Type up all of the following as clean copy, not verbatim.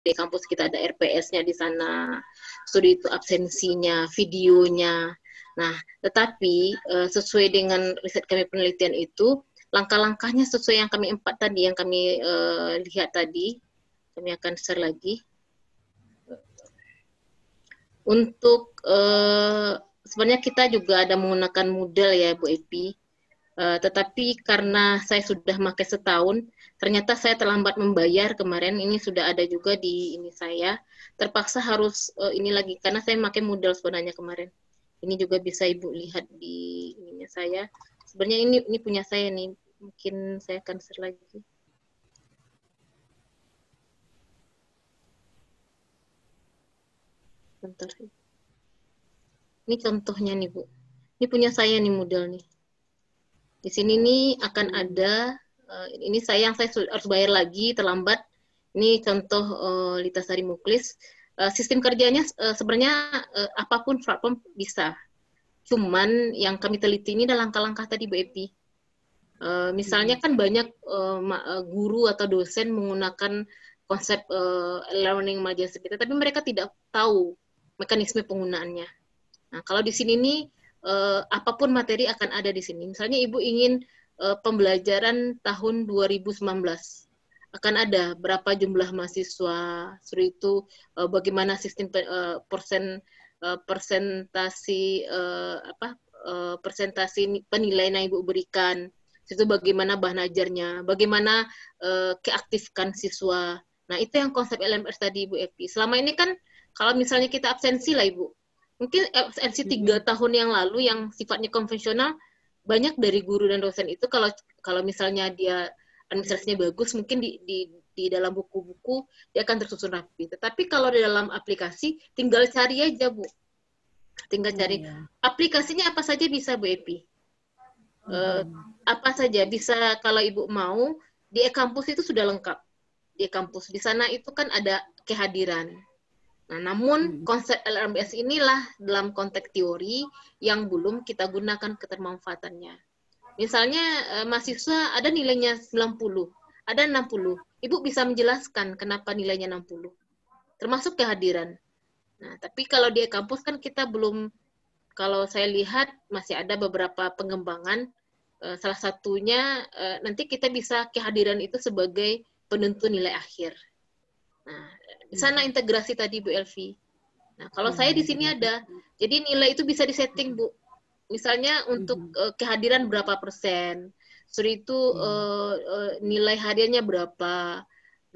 di kampus kita ada RPS-nya di sana, studi itu absensinya, videonya. Nah, tetapi sesuai dengan riset kami penelitian itu, langkah-langkahnya sesuai yang kami 4 tadi, yang kami lihat tadi. Kami akan share lagi. Untuk sebenarnya kita juga ada menggunakan Moodle ya Bu Epi, tetapi karena saya sudah pakai setahun, ternyata saya terlambat membayar kemarin. Ini sudah ada juga di ini saya, terpaksa harus ini lagi karena saya pakai Moodle sebenarnya kemarin. Ini juga bisa Ibu lihat di ininya saya. Sebenarnya ini punya saya nih, mungkin saya akan share lagi. Bentar. Ini contohnya nih Bu. Ini punya saya nih Moodle nih. Di sini nih akan ada, ini saya harus bayar lagi, terlambat. Ini contoh Litasari Muklis. Sistem kerjanya sebenarnya apapun platform bisa. Cuman yang kami teliti ini adalah langkah-langkah tadi Bu Epi. Misalnya kan banyak guru atau dosen menggunakan konsep learning emergency, tapi mereka tidak tahu mekanisme penggunaannya. Nah, kalau di sini nih apapun materi akan ada di sini. Misalnya Ibu ingin pembelajaran tahun 2019, akan ada berapa jumlah mahasiswa, setelah itu bagaimana sistem presentasi penilaian yang Ibu berikan, itu bagaimana bahan ajarnya, bagaimana keaktifkan siswa. Nah, itu yang konsep LMS tadi Ibu Epi. Selama ini kan kalau misalnya kita absensi lah Ibu, mungkin absensi 3 tahun yang lalu yang sifatnya konvensional, banyak dari guru dan dosen itu kalau misalnya dia administrasinya bagus, mungkin di dalam buku-buku dia akan tersusun rapi. Tetapi kalau di dalam aplikasi, tinggal cari aja Bu. Tinggal cari. Aplikasinya apa saja bisa Bu Epi. Apa saja bisa, kalau Ibu mau, di e-kampus itu sudah lengkap. Di e-kampus, di sana itu kan ada kehadiran. Nah, namun konsep LMS inilah dalam konteks teori yang belum kita gunakan ketermanfaatannya. Misalnya mahasiswa ada nilainya 90, ada 60. Ibu bisa menjelaskan kenapa nilainya 60. Termasuk kehadiran. Nah, tapi kalau di kampus kan kita belum, kalau saya lihat masih ada beberapa pengembangan. Salah satunya nanti kita bisa kehadiran itu sebagai penentu nilai akhir. Nah, di sana integrasi tadi Bu Elvi. Nah, kalau saya di sini ada, jadi nilai itu bisa disetting Bu. Misalnya untuk kehadiran berapa persen, setelah itu nilai hariannya berapa.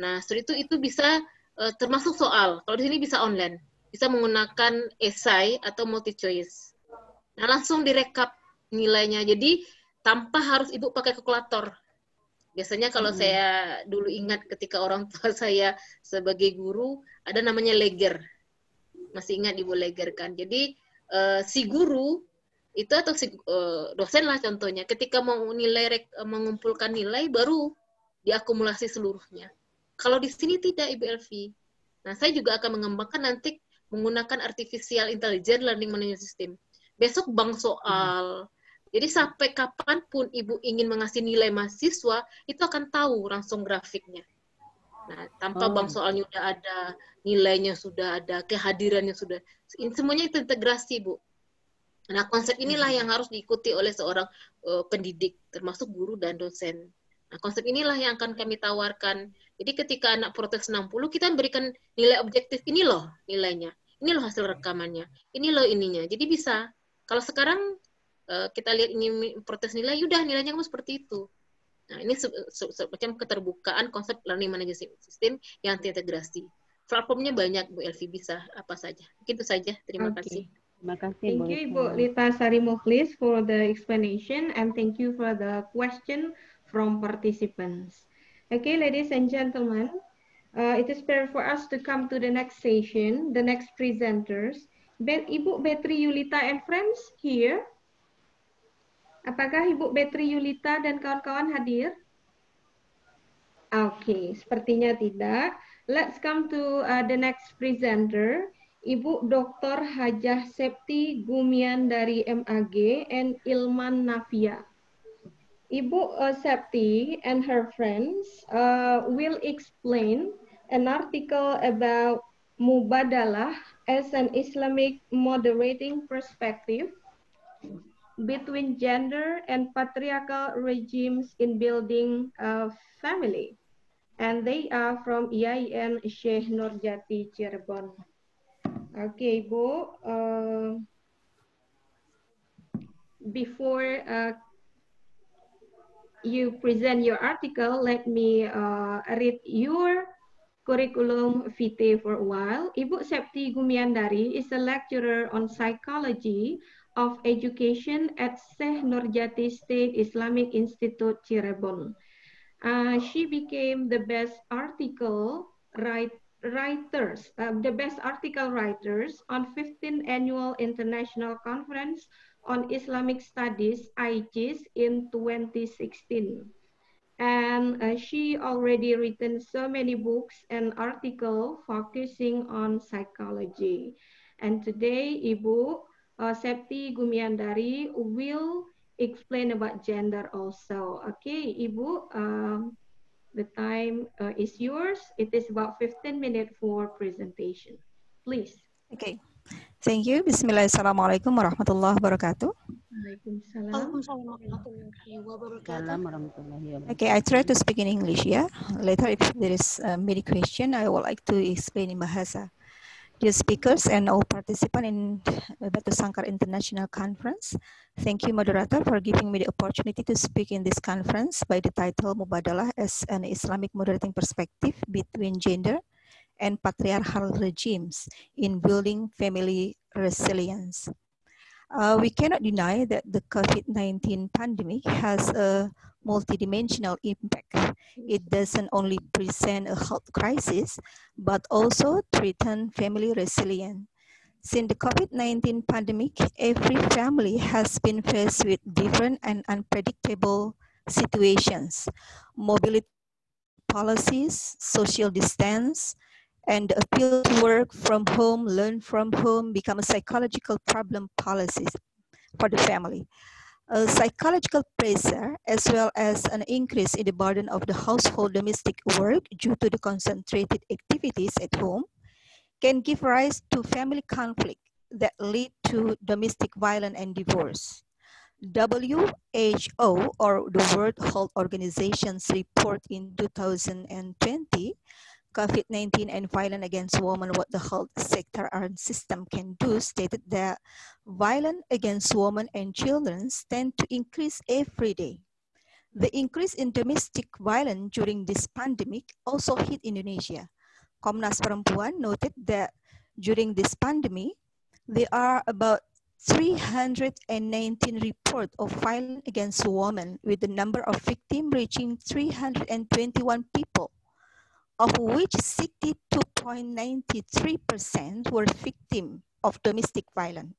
Nah, setelah itu bisa termasuk soal. Kalau di sini bisa online, bisa menggunakan esai atau multi choice. Nah, langsung direkap nilainya. Jadi tanpa harus Ibu pakai kalkulator. Biasanya kalau saya dulu ingat ketika orang tua saya sebagai guru, ada namanya leger. Masih ingat Ibu leger kan? Jadi si guru itu atau si dosen lah contohnya, ketika mau mengumpulkan nilai baru diakumulasi seluruhnya. Kalau di sini tidak Ibu Elvi. Nah, saya juga akan mengembangkan nanti menggunakan artificial intelligence learning management system. Besok bank soal. Jadi sampai kapanpun Ibu ingin mengasih nilai mahasiswa, itu akan tahu langsung grafiknya. Nah, tanpa bank soalnya sudah ada, nilainya sudah ada, kehadirannya sudah. Semuanya itu integrasi, Bu. Nah, konsep inilah yang harus diikuti oleh seorang pendidik, termasuk guru dan dosen. Nah, konsep inilah yang akan kami tawarkan. Jadi ketika anak protes 60, kita berikan nilai objektif, ini loh nilainya, ini loh hasil rekamannya, ini loh ininya. Jadi bisa. Kalau sekarang kita lihat ini protes nilai, udah nilainya kamu seperti itu. Nah, ini semacam keterbukaan konsep learning management system yang terintegrasi. Platformnya banyak, Bu Elvi, bisa apa saja. Mungkin itu saja. Terima kasih. Thank you, Ibu Litasari Muklis, for the explanation, and thank you for the question from participants. Okay, ladies and gentlemen, it is fair for us to come to the next session, the next presenters. Ibu Betri Yulita and friends here. Apakah Ibu Betri Yulita dan kawan-kawan hadir? Oke, sepertinya tidak. Let's come to the next presenter. Ibu Dr. Hajah Septi Gumian dari MAG and Ilman Nafia. Ibu Septi and her friends will explain an article about Mubadalah as an Islamic moderating perspective between gender and patriarchal regimes in building a family. And they are from IAIN Syekh Nurjati Cirebon. Okay, Ibu. Before you present your article, let me read your curriculum vitae for a while. Ibu Septi Gumiandari is a lecturer on psychology of education at Syekh Nurjati State Islamic Institute, Cirebon. She became the best article writers on 15th Annual International Conference on Islamic Studies, ICIS, in 2016. And she already written so many books and articles focusing on psychology. And today, Ibu Septi Gumiandari will explain about gender also. Okay, Ibu, the time is yours. It is about 15 minutes for presentation. Please. Okay. Thank you. Bismillahirrahmanirrahim warahmatullahi wabarakatuh. Okay, I try to speak in English, yeah? Later, if there is many question, I would like to explain in Bahasa. Dear speakers and all participants in Batu Sangkar International Conference, thank you, moderator, for giving me the opportunity to speak in this conference by the title Mubadalah as an Islamic moderating perspective between gender and patriarchal regimes in building family resilience. We cannot deny that the COVID-19 pandemic has a multidimensional impact. It doesn't only present a health crisis, but also threaten family resilience. Since the COVID-19 pandemic, every family has been faced with different and unpredictable situations. Mobility policies, social distance, and the appeal to work from home, learn from home become a psychological problem policies for the family. A psychological pressure as well as an increase in the burden of the household domestic work due to the concentrated activities at home can give rise to family conflict that lead to domestic violence and divorce. WHO, or the World Health Organization's report in 2020, COVID-19 and violence against women, what the health sector and system can do, stated that violence against women and children tend to increase every day. The increase in domestic violence during this pandemic also hit Indonesia. Komnas Perempuan noted that during this pandemic, there are about 319 reports of violence against women, with the number of victims reaching 321 people, of which 62.93% were victims of domestic violence.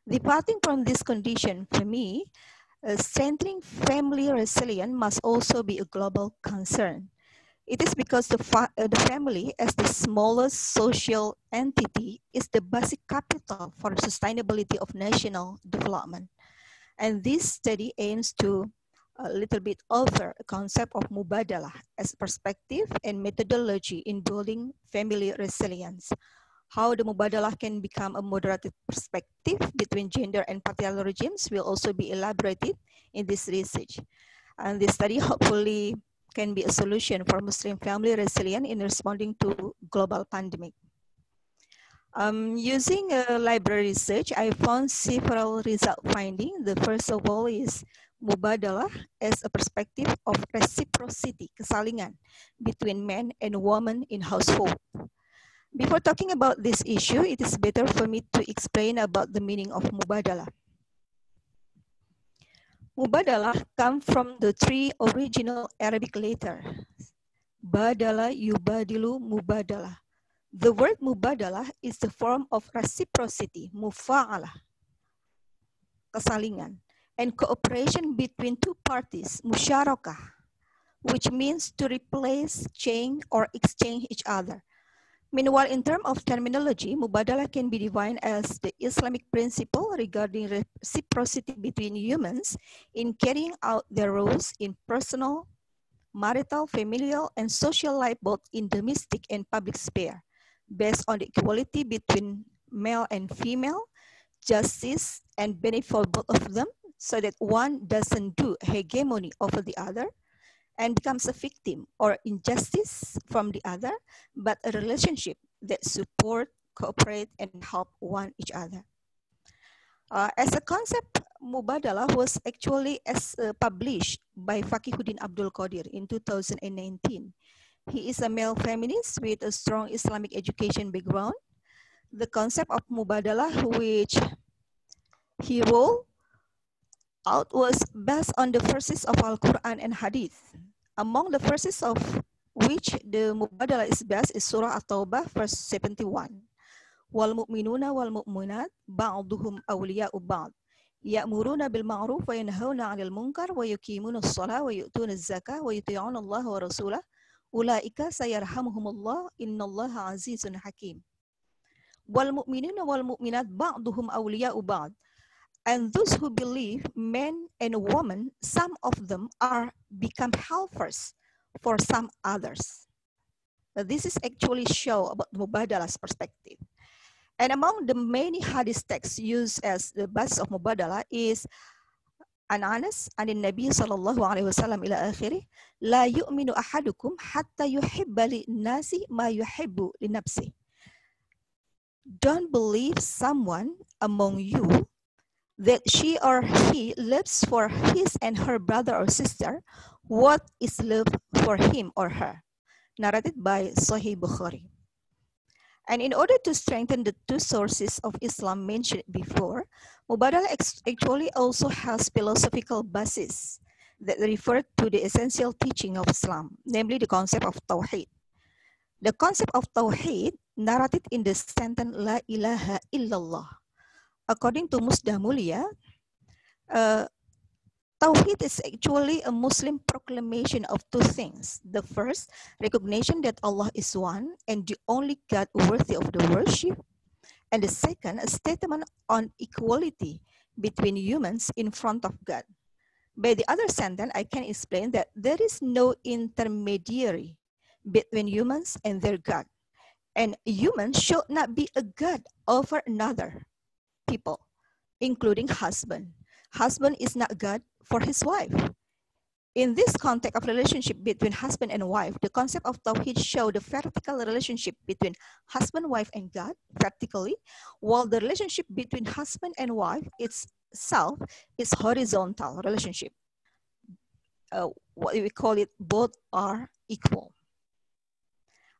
Departing from this condition, for me, strengthening family resilience must also be a global concern. It is because the family, as the smallest social entity, is the basic capital for the sustainability of national development. And this study aims to a little bit over a concept of Mubadalah as perspective and methodology in building family resilience. How the Mubadalah can become a moderated perspective between gender and patriarchal regimes will also be elaborated in this research. And this study hopefully can be a solution for Muslim family resilience in responding to global pandemic. Using a library research, I found several result findings. The first of all is Mubadalah as a perspective of reciprocity, kesalingan, between men and women in household. Before talking about this issue, it is better for me to explain about the meaning of Mubadalah. Mubadalah comes from the three original Arabic letters, Badala, Yubadilu, Mubadalah. The word Mubadalah is the form of reciprocity, mufa'alah, kesalingan, and cooperation between two parties, musyarakah, which means to replace, change, or exchange each other. Meanwhile, in terms of terminology, Mubadalah can be defined as the Islamic principle regarding reciprocity between humans in carrying out their roles in personal, marital, familial, and social life both in domestic and public sphere, based on the equality between male and female, justice and benefit for both of them, so that one doesn't do hegemony over the other and becomes a victim or injustice from the other, but a relationship that support, cooperate, and help one each other. As a concept, Mubadalah was actually published by Fakihuddin Abdul Qadir in 2019. He is a male feminist with a strong Islamic education background. The concept of Mubadalah, which he wrote out, was based on the verses of Al-Quran and Hadith. Among the verses of which the Mubadalah is based is Surah At-Taubah, verse 71. Wal mu'minuna wal mu'minat ba'duhum awliya'u ba'd ya'muruna bil ma'ruf wa yanhauna 'anil munkar wa yuqimuna as-salata wa yu'tuna az-zakata wa yuti'una Allah wa rasulahu ulaika sayarhamuhumullah innallaha 'azizun hakim. Wal mu'minuna wal mu'minat ba'duhum awliya'u ba'd. And those who believe, men and women, some of them are become helpers for some others. This is actually show about Mubadalah's perspective. And among the many hadith texts used as the basis of Mubadalah is an Anas and in Nabi sallallahu alaihi wasallam ila akhirih, la yu'minu ahadukum hatta yuhibba li nasi ma yuhibbu li nafsi. Don't believe someone among you that she or he lives for his and her brother or sister what is love for him or her. Narrated by Sahih Bukhari. And in order to strengthen the two sources of Islam mentioned before, Mubadalah actually also has philosophical basis that refer to the essential teaching of Islam, namely the concept of Tawheed. The concept of Tawheed narrated in the sentence La ilaha illallah. According to Musdah Mulia, Tawheed is actually a Muslim proclamation of two things. The first, recognition that Allah is one and the only God worthy of the worship. And the second, a statement on equality between humans in front of God. By the other sentence, I can explain that there is no intermediary between humans and their God. And humans should not be a God over another people, including husband. Husband is not God for his wife. In this context of relationship between husband and wife, the concept of Tawheed show the vertical relationship between husband, wife, and God vertically, while the relationship between husband and wife itself is horizontal relationship. What we call it, both are equal.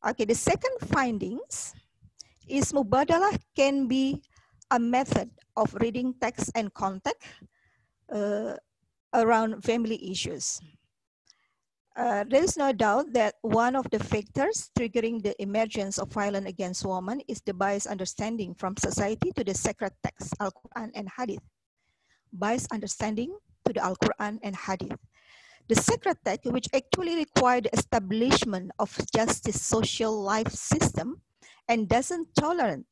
Okay, the second findings is Mubadalah can be a method of reading text and context around family issues. There is no doubt that one of the factors triggering the emergence of violence against women is the biased understanding from society to the sacred text, Al-Quran and Hadith. Biased understanding to the Al-Quran and Hadith. The sacred text, which actually requires the establishment of justice social life system and doesn't tolerate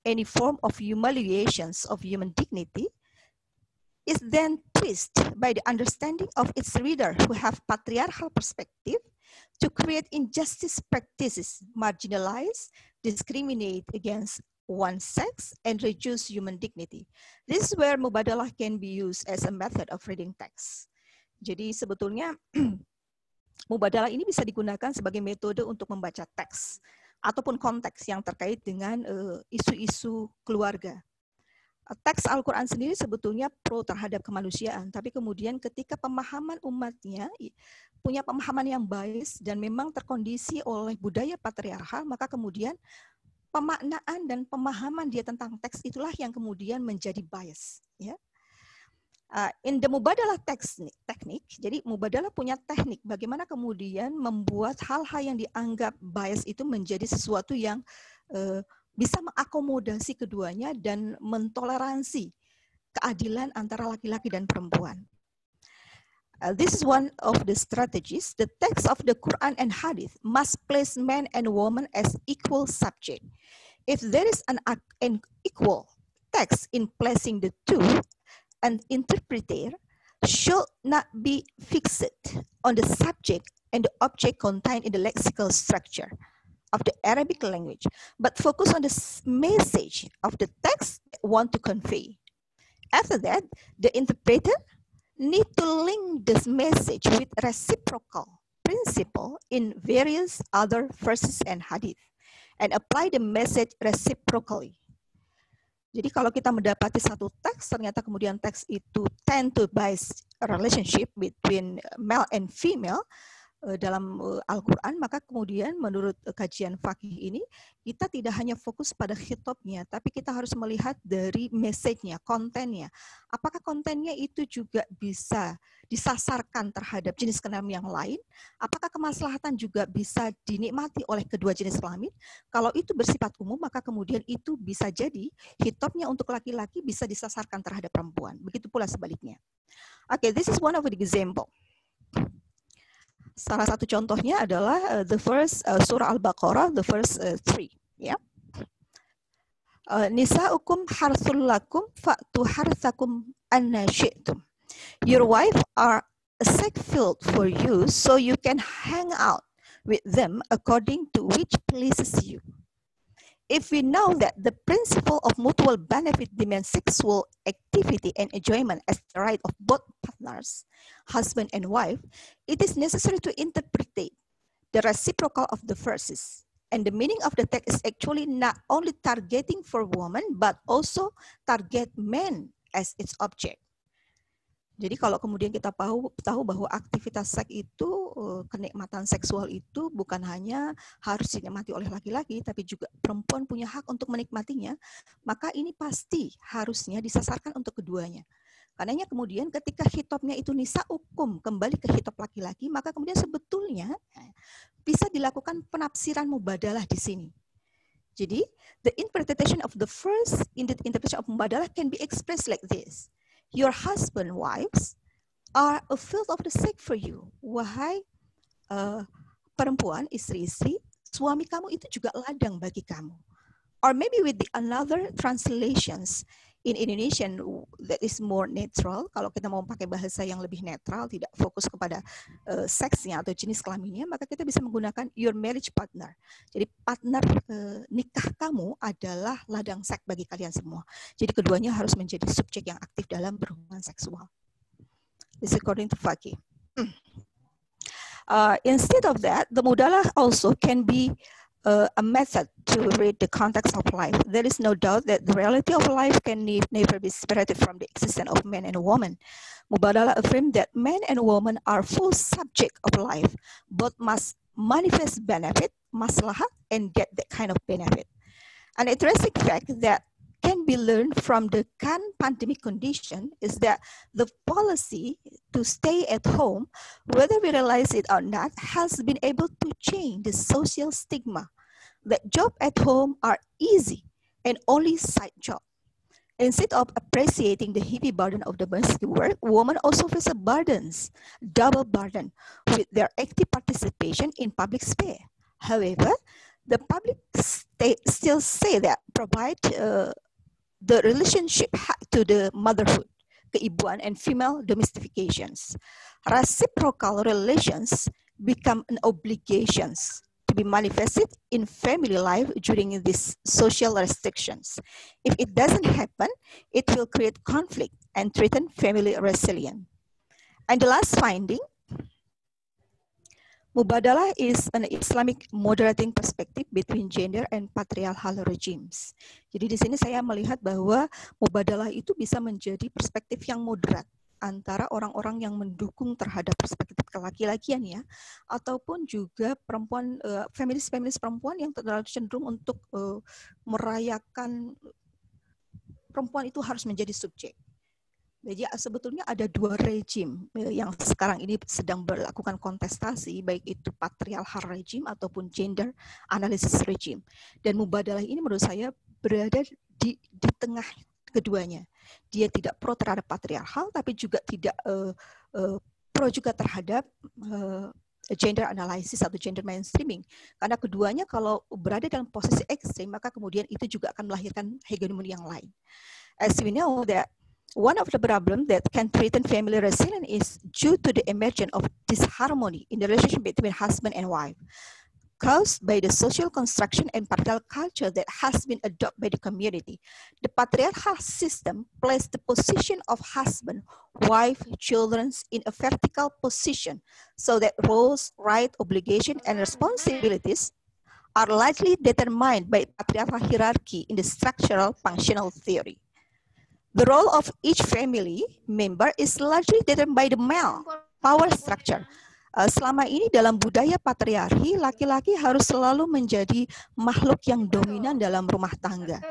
any form of humiliations of human dignity, is then twisted by the understanding of its reader who have patriarchal perspective to create injustice practices, marginalize, discriminate against one sex, and reduce human dignity. This is where Mubadalah can be used as a method of reading text. Jadi sebetulnya Mubadalah ini bisa digunakan sebagai metode untuk membaca teks ataupun konteks yang terkait dengan isu-isu keluarga. Teks Al-Quran sendiri sebetulnya pro terhadap kemanusiaan, tapi kemudian ketika pemahaman umatnya punya pemahaman yang bias dan memang terkondisi oleh budaya patriarkal, maka kemudian pemaknaan dan pemahaman dia tentang teks itulah yang kemudian menjadi bias. Ya. In the Mubadalah teknik, jadi Mubadalah punya teknik bagaimana kemudian membuat hal-hal yang dianggap bias itu menjadi sesuatu yang bisa mengakomodasi keduanya dan mentoleransi keadilan antara laki-laki dan perempuan. This is one of the strategies. The text of the Quran and Hadith must place men and women as equal subject. If there is an equal text in placing the two, an interpreter should not be fixed on the subject and the object contained in the lexical structure of the Arabic language, but focus on the message of the text they want to convey. After that, the interpreter need to link this message with reciprocal principle in various other verses and hadith and apply the message reciprocally. Jadi kalau kita mendapati satu teks, ternyata kemudian teks itu tend to bias relationship between male and female dalam Al-Quran, maka kemudian menurut kajian fakih ini, kita tidak hanya fokus pada khitabnya, tapi kita harus melihat dari message-nya, kontennya. Apakah kontennya itu juga bisa disasarkan terhadap jenis kelamin yang lain? Apakah kemaslahatan juga bisa dinikmati oleh kedua jenis kelamin? Kalau itu bersifat umum, maka kemudian itu bisa jadi khitabnya untuk laki-laki bisa disasarkan terhadap perempuan. Begitu pula sebaliknya. Okay, this is one of the example. Salah satu contohnya adalah the first surah Al-Baqarah, the first 3. Ya. Nisa'ukum harthul lakum fa'tu harthakum anna syi'tum. Your wife are a sack field for you, so you can hang out with them according to which pleases you. If we know that the principle of mutual benefit demands sexual activity and enjoyment as the right of both partners, husband and wife, it is necessary to interpret the reciprocal of the verses. And the meaning of the text is actually not only targeting for women, but also target men as its object. Jadi kalau kemudian kita tahu bahwa aktivitas seks itu, kenikmatan seksual itu bukan hanya harus dinikmati oleh laki-laki, tapi juga perempuan punya hak untuk menikmatinya, maka ini pasti harusnya disasarkan untuk keduanya. Karenanya kemudian ketika khitabnya itu nisa'ukum kembali ke khitab laki-laki, maka kemudian sebetulnya bisa dilakukan penafsiran mubadalah di sini. Jadi, the interpretation of the first interpretation of mubadalah can be expressed like this. Your husband, wives, are a field of the sack for you. Wahai perempuan, istri-istri, suami kamu itu juga ladang bagi kamu. Or maybe with the another translations in Indonesian that is more neutral. Kalau kita mau pakai bahasa yang lebih netral, tidak fokus kepada seksnya atau jenis kelaminnya, maka kita bisa menggunakan your marriage partner. Jadi partner nikah kamu adalah ladang seks bagi kalian semua. Jadi keduanya harus menjadi subjek yang aktif dalam berhubungan seksual. This is according to Faqih. Instead of that, the mudalah also can be a method to read the context of life. There is no doubt that the reality of life can never be separated from the existence of man and woman. Mubadalah affirms that man and woman are full subject of life. Both must manifest benefit, maslahah, and get that kind of benefit. An interesting fact that can be learned from the current pandemic condition is that the policy to stay at home, whether we realize it or not, has been able to change the social stigma that jobs at home are easy and only side job. Instead of appreciating the heavy burden of domestic work, women also face a double burden with their active participation in public sphere. However, the public still say that provide the relationship to the motherhood, keibuan, and female domestications. Reciprocal relations become an obligations to be manifested in family life during these social restrictions. If it doesn't happen, it will create conflict and threaten family resilience. And the last finding, mubadalah is an Islamic moderating perspective between gender and patriarchal regimes. Jadi di sini saya melihat bahwa mubadalah itu bisa menjadi perspektif yang moderat antara orang-orang yang mendukung terhadap perspektif kelaki-lakian ya, ataupun juga perempuan feminis perempuan yang terlalu cenderung untuk merayakan perempuan itu harus menjadi subjek. Jadi sebetulnya ada dua rejim yang sekarang ini sedang melakukan kontestasi, baik itu patriarchal regime ataupun gender analysis regime. Dan mubadalah ini menurut saya berada di tengah keduanya. Dia tidak pro terhadap patriarchal, tapi juga tidak pro juga terhadap gender analysis atau gender mainstreaming. Karena keduanya kalau berada dalam posisi ekstrim, maka kemudian itu juga akan melahirkan hegemoni yang lain. As we know that one of the problems that can threaten family resilience is due to the emergence of disharmony in the relationship between husband and wife, caused by the social construction and patriarchal culture that has been adopted by the community. The patriarchal system placed the position of husband, wife, children in a vertical position, so that roles, rights, obligations, and responsibilities are largely determined by patriarchal hierarchy in the structural functional theory. The role of each family member is largely determined by the male power structure. Selama ini dalam budaya patriarki, laki-laki harus selalu menjadi makhluk yang dominan dalam rumah tangga.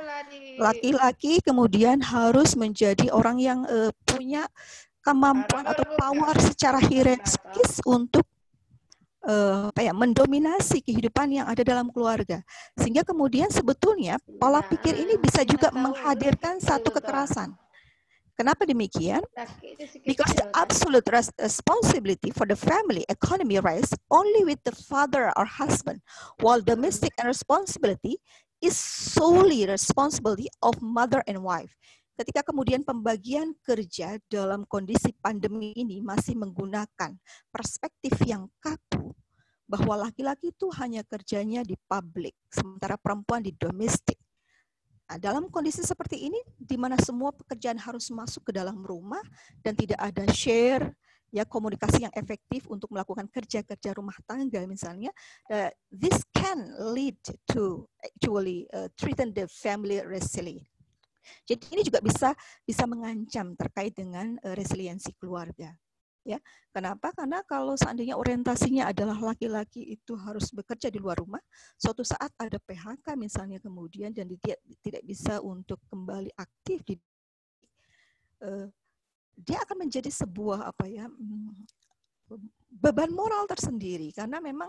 Laki-laki kemudian harus menjadi orang yang punya kemampuan atau power secara hierarkis untuk mendominasi kehidupan yang ada dalam keluarga. Sehingga kemudian sebetulnya pola pikir ini bisa juga menghadirkan satu kekerasan. Kenapa demikian? Because the absolute responsibility for the family economy rests only with the father or husband, while domestic and responsibility is solely responsibility of mother and wife. Ketika kemudian pembagian kerja dalam kondisi pandemi ini masih menggunakan perspektif yang kaku, bahwa laki-laki itu hanya kerjanya di publik, sementara perempuan di domestik. Nah, dalam kondisi seperti ini, di mana semua pekerjaan harus masuk ke dalam rumah dan tidak ada share, ya komunikasi yang efektif untuk melakukan kerja-kerja rumah tangga misalnya, this can lead to actually threaten the family resilience. Jadi ini juga bisa mengancam terkait dengan resiliensi keluarga. Ya, kenapa? Karena kalau seandainya orientasinya adalah laki-laki itu harus bekerja di luar rumah, suatu saat ada PHK misalnya kemudian dan dia tidak bisa untuk kembali aktif, dia akan menjadi sebuah beban moral tersendiri karena memang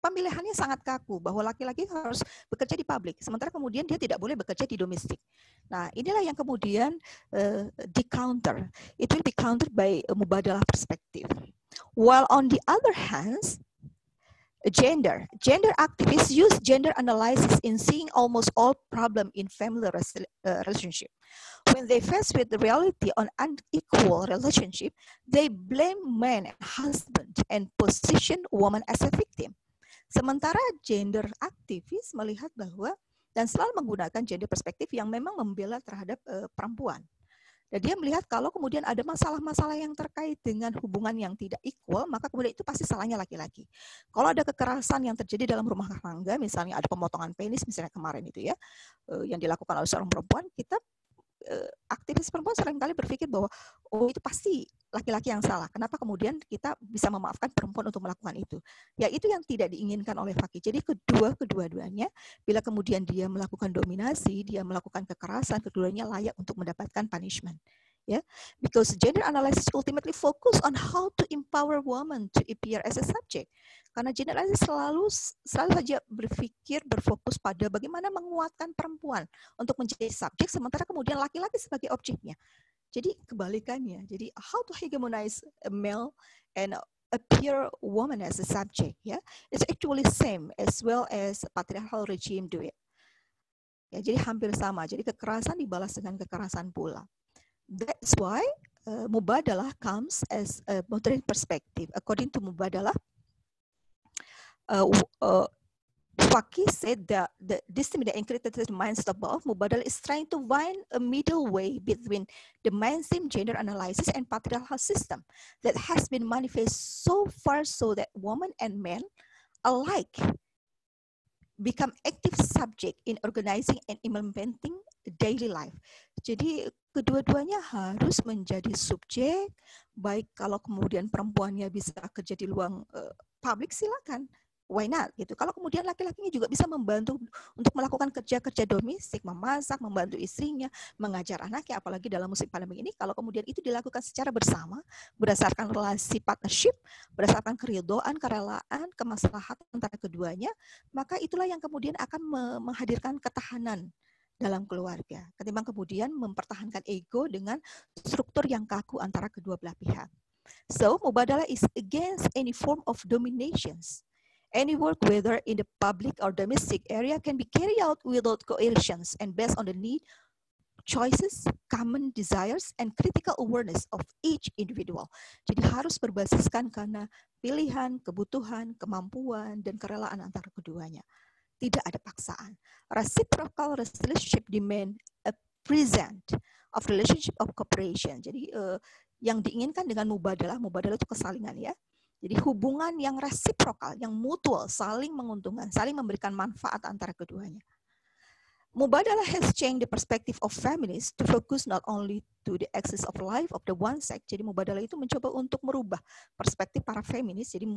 pemilihannya sangat kaku bahwa laki-laki harus bekerja di publik, sementara kemudian dia tidak boleh bekerja di domestik. Nah, inilah yang kemudian di-counter. It will be countered by mubadalah perspektif. While on the other hand, gender activists use gender analysis in seeing almost all problem in family relationship. When they face with the reality on unequal relationship, they blame man and husband and position woman as a victim. Sementara gender aktivis melihat bahwa dan selalu menggunakan gender perspektif yang memang membela terhadap perempuan. Dan dia melihat kalau kemudian ada masalah-masalah yang terkait dengan hubungan yang tidak equal, maka kemudian itu pasti salahnya laki-laki. Kalau ada kekerasan yang terjadi dalam rumah tangga, misalnya ada pemotongan penis misalnya kemarin itu ya, yang dilakukan oleh seorang perempuan, kita aktivis perempuan seringkali berpikir bahwa oh itu pasti laki-laki yang salah. Kenapa kemudian kita bisa memaafkan perempuan untuk melakukan itu? Ya itu yang tidak diinginkan oleh fakih. Jadi kedua-duanya bila kemudian dia melakukan dominasi, dia melakukan kekerasan, keduanya layak untuk mendapatkan punishment. Ya, because gender analysis ultimately focus on how to empower women to appear as a subject. Karena gender analysis selalu saja berfokus pada bagaimana menguatkan perempuan untuk menjadi subjek, sementara kemudian laki-laki sebagai objeknya. Jadi kebalikannya. Jadi how to hegemonize a male and appear woman as a subject. Ya, it's actually same as well as patriarchal regime do it. Ya, jadi hampir sama. Jadi kekerasan dibalas dengan kekerasan pula. That's why mubadalah comes as a modern perspective. According to mubadalah, Fakih said that this that encrypted mindset above, mubadalah is trying to find a middle way between the mainstream gender analysis and patriarchal system that has been manifest so far so that women and men alike become active subject in organizing and implementing daily life. Jadi kedua-duanya harus menjadi subjek, baik kalau kemudian perempuannya bisa kerja di ruang publik silakan, why not gitu. Kalau kemudian laki-lakinya juga bisa membantu untuk melakukan kerja-kerja domestik, memasak, membantu istrinya, mengajar anaknya, apalagi dalam musim pandemi ini, kalau kemudian itu dilakukan secara bersama, berdasarkan relasi partnership, berdasarkan keridhaan, kerelaan, kemaslahatan antara keduanya, maka itulah yang kemudian akan menghadirkan ketahanan dalam keluarga, ketimbang kemudian mempertahankan ego dengan struktur yang kaku antara kedua belah pihak. So, mubadalah is against any form of dominations. Any work, whether in the public or domestic area, can be carried out without coercions and based on the need choices, common desires, and critical awareness of each individual. Jadi harus berbasiskan karena pilihan, kebutuhan, kemampuan, dan kerelaan antara keduanya. Tidak ada paksaan. Reciprocal relationship demand a present of relationship of cooperation. Jadi yang diinginkan dengan mubadalah itu kesalingan ya. Jadi hubungan yang reciprocal, yang mutual, saling menguntungkan, saling memberikan manfaat antara keduanya. Mubadalah has changed the perspective of feminists to focus not only to the axis of life of the one sex. Jadi mubadalah itu mencoba untuk merubah perspektif para feminis. Jadi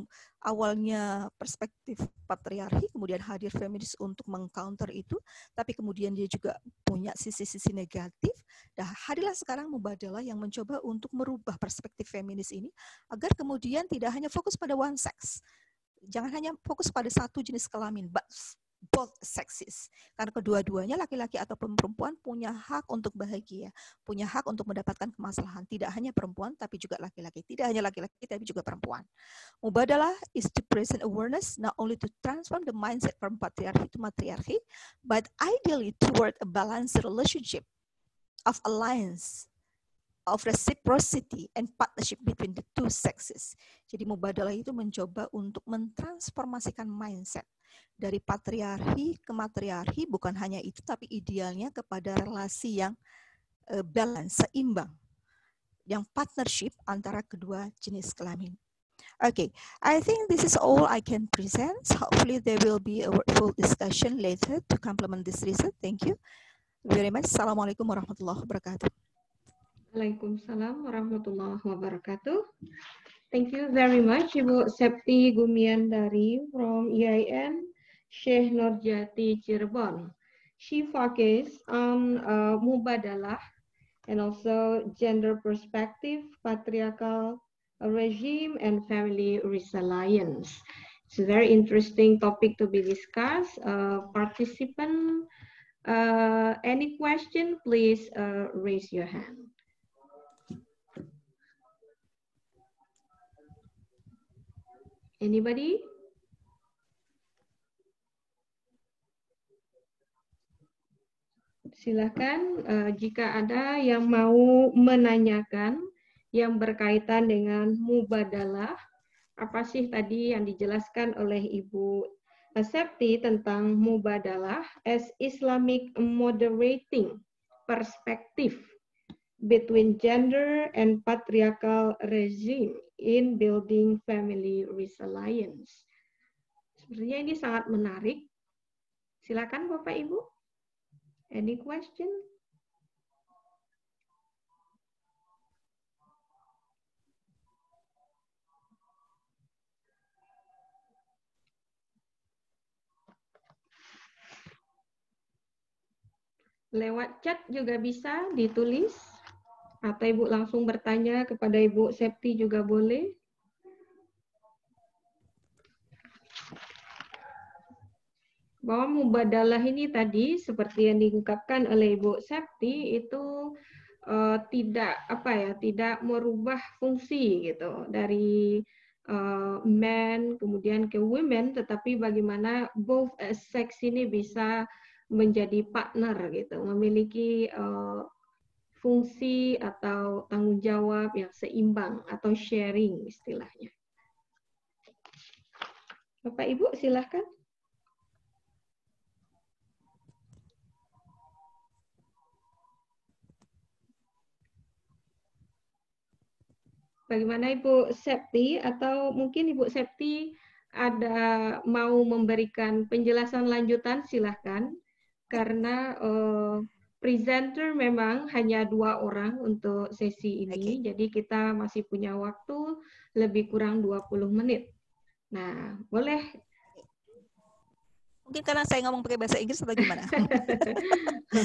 awalnya perspektif patriarki, kemudian hadir feminis untuk mengcounter itu, tapi kemudian dia juga punya sisi-sisi negatif. Dan hadirlah sekarang mubadalah yang mencoba untuk merubah perspektif feminis ini agar kemudian tidak hanya fokus pada one sex. Jangan hanya fokus pada satu jenis kelamin, but both sexes. Karena kedua-duanya laki-laki ataupun perempuan punya hak untuk bahagia, punya hak untuk mendapatkan kemaslahan. Tidak hanya perempuan tapi juga laki-laki. Tidak hanya laki-laki tapi juga perempuan. Mubadalah is to present awareness not only to transform the mindset from patriarchy to matriarchy, but ideally toward a balanced relationship of alliance, of reciprocity and partnership between the two sexes. Jadi mubadalah itu mencoba untuk mentransformasikan mindset dari patriarki ke matriarki, bukan hanya itu, tapi idealnya kepada relasi yang balance, seimbang, yang partnership antara kedua jenis kelamin. Okay, I think this is all I can present. Hopefully there will be a full discussion later to complement this research. Thank you very much. Assalamualaikum warahmatullahi wabarakatuh. Waalaikumsalam warahmatullahi wabarakatuh. Thank you very much, Ibu Septi Gumiandari from EIN Sheikh Nurjati Cirebon. She focused on mubadalah and also gender perspective, patriarchal regime, and family resilience. It's a very interesting topic to be discussed. Participant, any question, please raise your hand. Anybody? Silakan jika ada yang mau menanyakan yang berkaitan dengan mubadalah, apa sih tadi yang dijelaskan oleh Ibu Septi tentang mubadalah as Islamic moderating perspective between gender and patriarchal regime in building family resilience. Sepertinya ini sangat menarik. Silakan Bapak Ibu. Any question? Lewat chat juga bisa ditulis. Atau Ibu langsung bertanya kepada Ibu Septi juga boleh. Bahwa mubadalah ini tadi seperti yang diungkapkan oleh Ibu Septi itu tidak merubah fungsi gitu dari men kemudian ke women, tetapi bagaimana both sex ini bisa menjadi partner gitu, memiliki fungsi atau tanggung jawab yang seimbang atau sharing istilahnya. Bapak Ibu silahkan. Bagaimana Ibu Septi, atau mungkin Ibu Septi ada mau memberikan penjelasan lanjutan, silahkan. Karena presenter memang hanya 2 orang untuk sesi ini, jadi kita masih punya waktu lebih kurang 20 menit. Nah, boleh. Mungkin karena saya ngomong pakai bahasa Inggris atau gimana?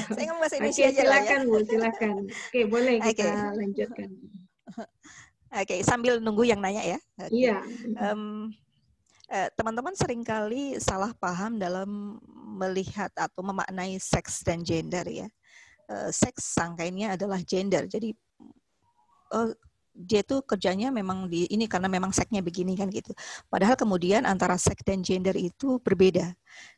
Saya ngomong bahasa Indonesia aja silakan, lah ya. Bu, silakan. Oke, boleh kita lanjutkan. Oke, sambil nunggu yang nanya ya. Iya. Teman-teman seringkali salah paham dalam melihat atau memaknai seks dan gender ya. Seks sangkainnya adalah gender. Jadi dia tuh kerjanya memang di ini karena memang seksnya begini kan gitu. Padahal kemudian antara seks dan gender itu berbeda.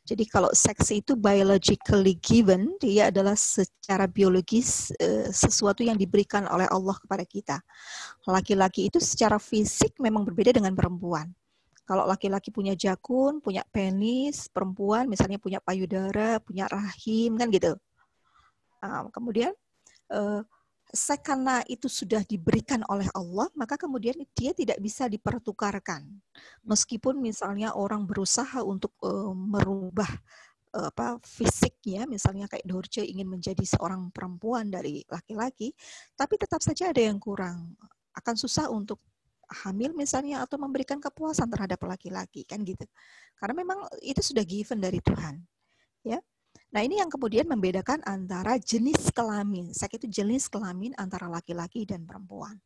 Jadi kalau seks itu biologically given, dia adalah secara biologis sesuatu yang diberikan oleh Allah kepada kita. Laki-laki itu secara fisik memang berbeda dengan perempuan. Kalau laki-laki punya jakun, punya penis, perempuan misalnya punya payudara, punya rahim kan gitu. Nah, kemudian karena itu sudah diberikan oleh Allah, maka kemudian dia tidak bisa dipertukarkan. Meskipun misalnya orang berusaha untuk merubah fisiknya, misalnya kayak Dorce ingin menjadi seorang perempuan dari laki-laki, tapi tetap saja ada yang kurang. Akan susah untuk hamil misalnya atau memberikan kepuasan terhadap laki-laki kan gitu. Karena memang itu sudah given dari Tuhan. Ya. Nah, ini yang kemudian membedakan antara jenis kelamin. Seks itu jenis kelamin antara laki-laki dan perempuan.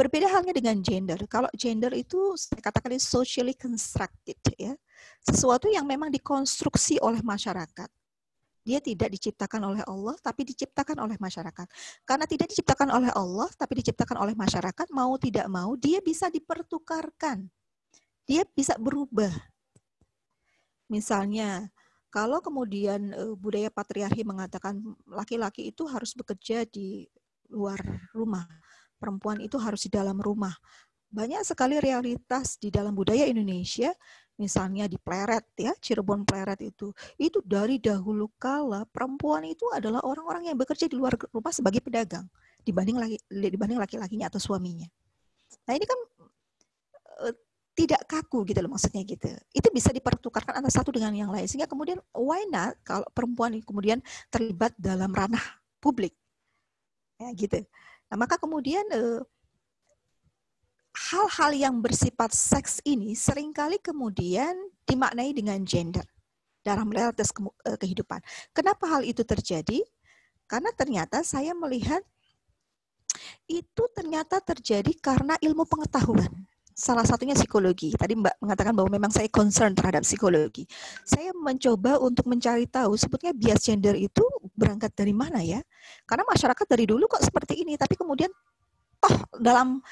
Berbeda halnya dengan gender. Kalau gender itu saya katakan socially constructed, ya. Sesuatu yang memang dikonstruksi oleh masyarakat. Dia tidak diciptakan oleh Allah, tapi diciptakan oleh masyarakat. Karena tidak diciptakan oleh Allah, tapi diciptakan oleh masyarakat, mau tidak mau, dia bisa dipertukarkan. Dia bisa berubah. Misalnya, kalau kemudian budaya patriarki mengatakan laki-laki itu harus bekerja di luar rumah, perempuan itu harus di dalam rumah. Banyak sekali realitas di dalam budaya Indonesia, misalnya di Pleret ya, Cirebon Pleret itu dari dahulu kala perempuan itu adalah orang-orang yang bekerja di luar rumah sebagai pedagang dibanding laki-lakinya atau suaminya. Nah, ini kan tidak kaku gitu loh maksudnya gitu. Itu bisa dipertukarkan antara satu dengan yang lain. Sehingga kemudian why not kalau perempuan kemudian terlibat dalam ranah publik. Ya gitu. Nah, maka kemudian hal-hal yang bersifat seks ini seringkali kemudian dimaknai dengan gender dalam realitas kehidupan. Kenapa hal itu terjadi? Karena ternyata saya melihat itu ternyata terjadi karena ilmu pengetahuan. Salah satunya psikologi. Tadi Mbak mengatakan bahwa memang saya concern terhadap psikologi. Saya mencoba untuk mencari tahu sebetulnya bias gender itu berangkat dari mana ya? Karena masyarakat dari dulu kok seperti ini, tapi kemudian dalam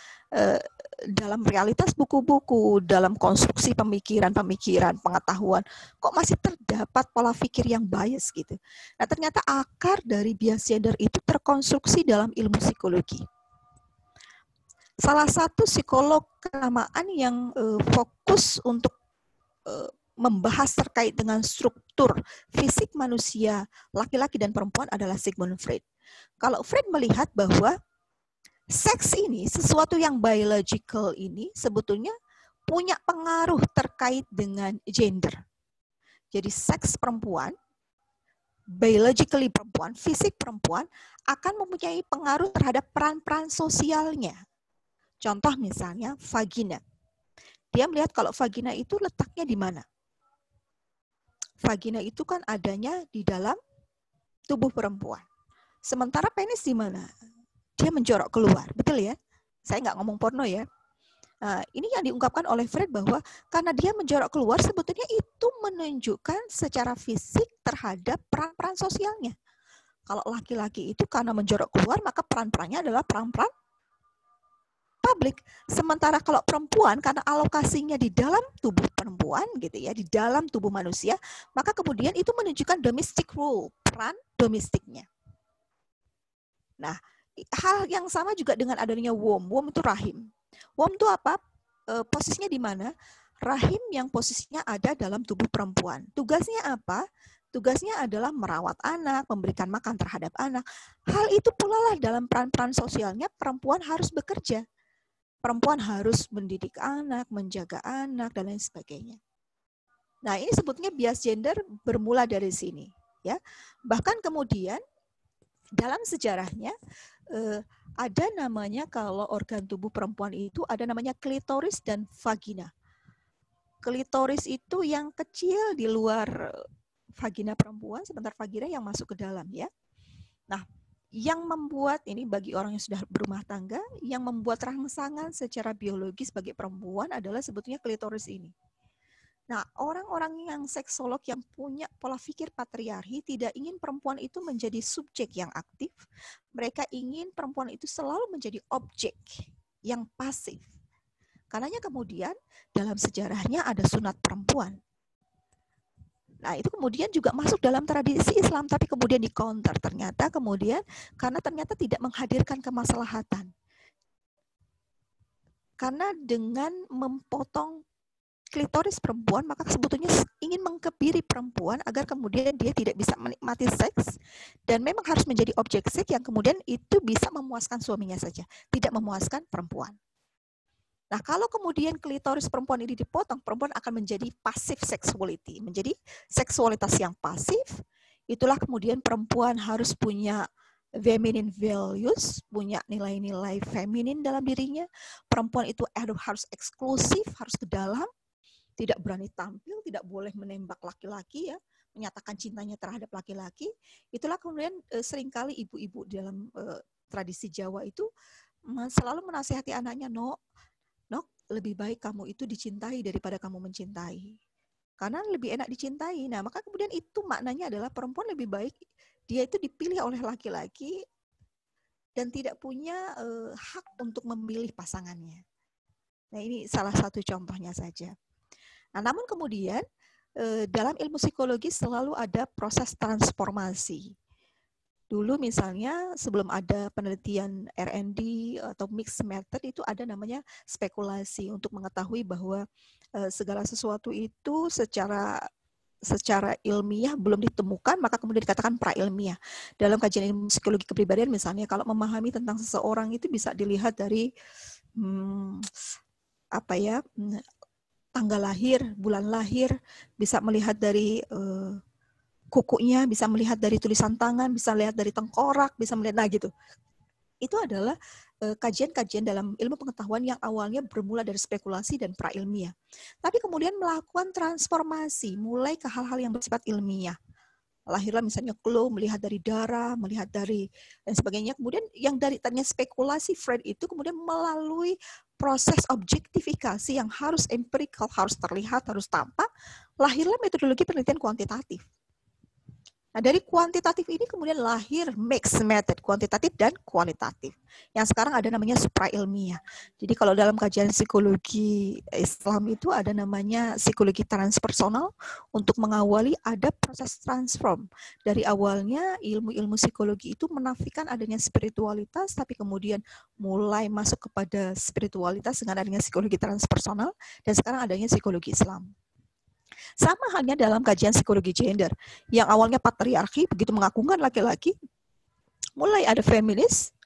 realitas buku-buku, dalam konstruksi pemikiran, pengetahuan, kok masih terdapat pola pikir yang bias gitu. Nah, ternyata akar dari bias gender itu terkonstruksi dalam ilmu psikologi. Salah satu psikolog kenamaan yang fokus untuk membahas terkait dengan struktur fisik manusia, laki-laki dan perempuan adalah Sigmund Freud. Kalau Freud melihat bahwa seks ini, sesuatu yang biological ini sebetulnya punya pengaruh terkait dengan gender. Jadi seks perempuan, biologically perempuan, fisik perempuan akan mempunyai pengaruh terhadap peran-peran sosialnya. Contoh misalnya vagina. Dia melihat kalau vagina itu letaknya di mana? Vagina itu kan adanya di dalam tubuh perempuan. Sementara penis di mana? Dia menjorok keluar, betul ya? Saya nggak ngomong porno ya. Nah, ini yang diungkapkan oleh Freud bahwa karena dia menjorok keluar, sebetulnya itu menunjukkan secara fisik terhadap peran-peran sosialnya. Kalau laki-laki itu karena menjorok keluar, maka peran-perannya adalah peran-peran publik. Sementara kalau perempuan karena alokasinya di dalam tubuh perempuan gitu ya, di dalam tubuh manusia, maka kemudian itu menunjukkan domestic role, peran domestiknya. Nah, hal yang sama juga dengan adanya womb. Womb itu rahim. Womb itu apa? Posisinya di mana? Rahim yang posisinya ada dalam tubuh perempuan. Tugasnya apa? Tugasnya adalah merawat anak, memberikan makan terhadap anak. Hal itu pula lah dalam peran-peran sosialnya perempuan harus bekerja. Perempuan harus mendidik anak, menjaga anak, dan lain sebagainya. Nah, ini sebetulnya bias gender bermula dari sini. Ya, bahkan kemudian dalam sejarahnya ada namanya kalau organ tubuh perempuan itu ada namanya klitoris dan vagina. Klitoris itu yang kecil di luar vagina perempuan, sebentar vagina yang masuk ke dalam ya. Nah, yang membuat, ini bagi orang yang sudah berumah tangga, yang membuat rangsangan secara biologis bagi perempuan adalah sebetulnya klitoris ini. Nah, orang-orang yang seksolog yang punya pola pikir patriarki tidak ingin perempuan itu menjadi subjek yang aktif. Mereka ingin perempuan itu selalu menjadi objek. yang pasif. Karenanya kemudian dalam sejarahnya ada sunat perempuan. Nah, itu kemudian juga masuk dalam tradisi Islam, tapi kemudian di-counter ternyata kemudian karena ternyata tidak menghadirkan kemaslahatan. Karena dengan memotong klitoris perempuan, maka sebetulnya ingin mengkebiri perempuan agar kemudian dia tidak bisa menikmati seks dan memang harus menjadi objek seks yang kemudian itu bisa memuaskan suaminya saja, tidak memuaskan perempuan. Nah, kalau kemudian klitoris perempuan ini dipotong, perempuan akan menjadi passive sexuality, menjadi seksualitas yang pasif. Itulah kemudian perempuan harus punya feminine values, punya nilai-nilai feminin dalam dirinya. Perempuan itu harus eksklusif, harus ke dalam, tidak berani tampil, tidak boleh menembak laki-laki ya, menyatakan cintanya terhadap laki-laki. Itulah kemudian seringkali ibu-ibu dalam tradisi Jawa itu selalu menasihati anaknya, Nok, lebih baik kamu itu dicintai daripada kamu mencintai. Karena lebih enak dicintai. Nah, maka kemudian itu maknanya adalah perempuan lebih baik dia itu dipilih oleh laki-laki dan tidak punya hak untuk memilih pasangannya. Nah, ini salah satu contohnya saja. Nah, namun kemudian dalam ilmu psikologi selalu ada proses transformasi. Dulu misalnya sebelum ada penelitian R&D atau mixed method itu ada namanya spekulasi untuk mengetahui bahwa segala sesuatu itu secara ilmiah belum ditemukan, maka kemudian dikatakan pra-ilmiah. Dalam kajian ilmu psikologi kepribadian misalnya, kalau memahami tentang seseorang itu bisa dilihat dari tanggal lahir, bulan lahir, bisa melihat dari kukunya, bisa melihat dari tulisan tangan, bisa melihat dari tengkorak, bisa melihat gitu. Itu adalah kajian-kajian dalam ilmu pengetahuan yang awalnya bermula dari spekulasi dan pra-ilmiah. Tapi kemudian melakukan transformasi, mulai ke hal-hal yang bersifat ilmiah. Lahirlah misalnya clue, melihat dari darah, melihat dari dan sebagainya. Kemudian yang dari tadinya spekulasi Freud itu kemudian melalui proses objektifikasi yang harus empirical, harus terlihat, harus tampak, lahirlah metodologi penelitian kuantitatif. Nah, dari kuantitatif ini kemudian lahir mixed method, kuantitatif dan kualitatif. Yang sekarang ada namanya supra-ilmiah. Jadi kalau dalam kajian psikologi Islam itu ada namanya psikologi transpersonal untuk mengawali ada proses transform. Dari awalnya ilmu-ilmu psikologi itu menafikan adanya spiritualitas, tapi kemudian mulai masuk kepada spiritualitas dengan adanya psikologi transpersonal, dan sekarang adanya psikologi Islam. Sama halnya dalam kajian psikologi gender, yang awalnya patriarki, begitu mengagungkan laki-laki, mulai ada feminis,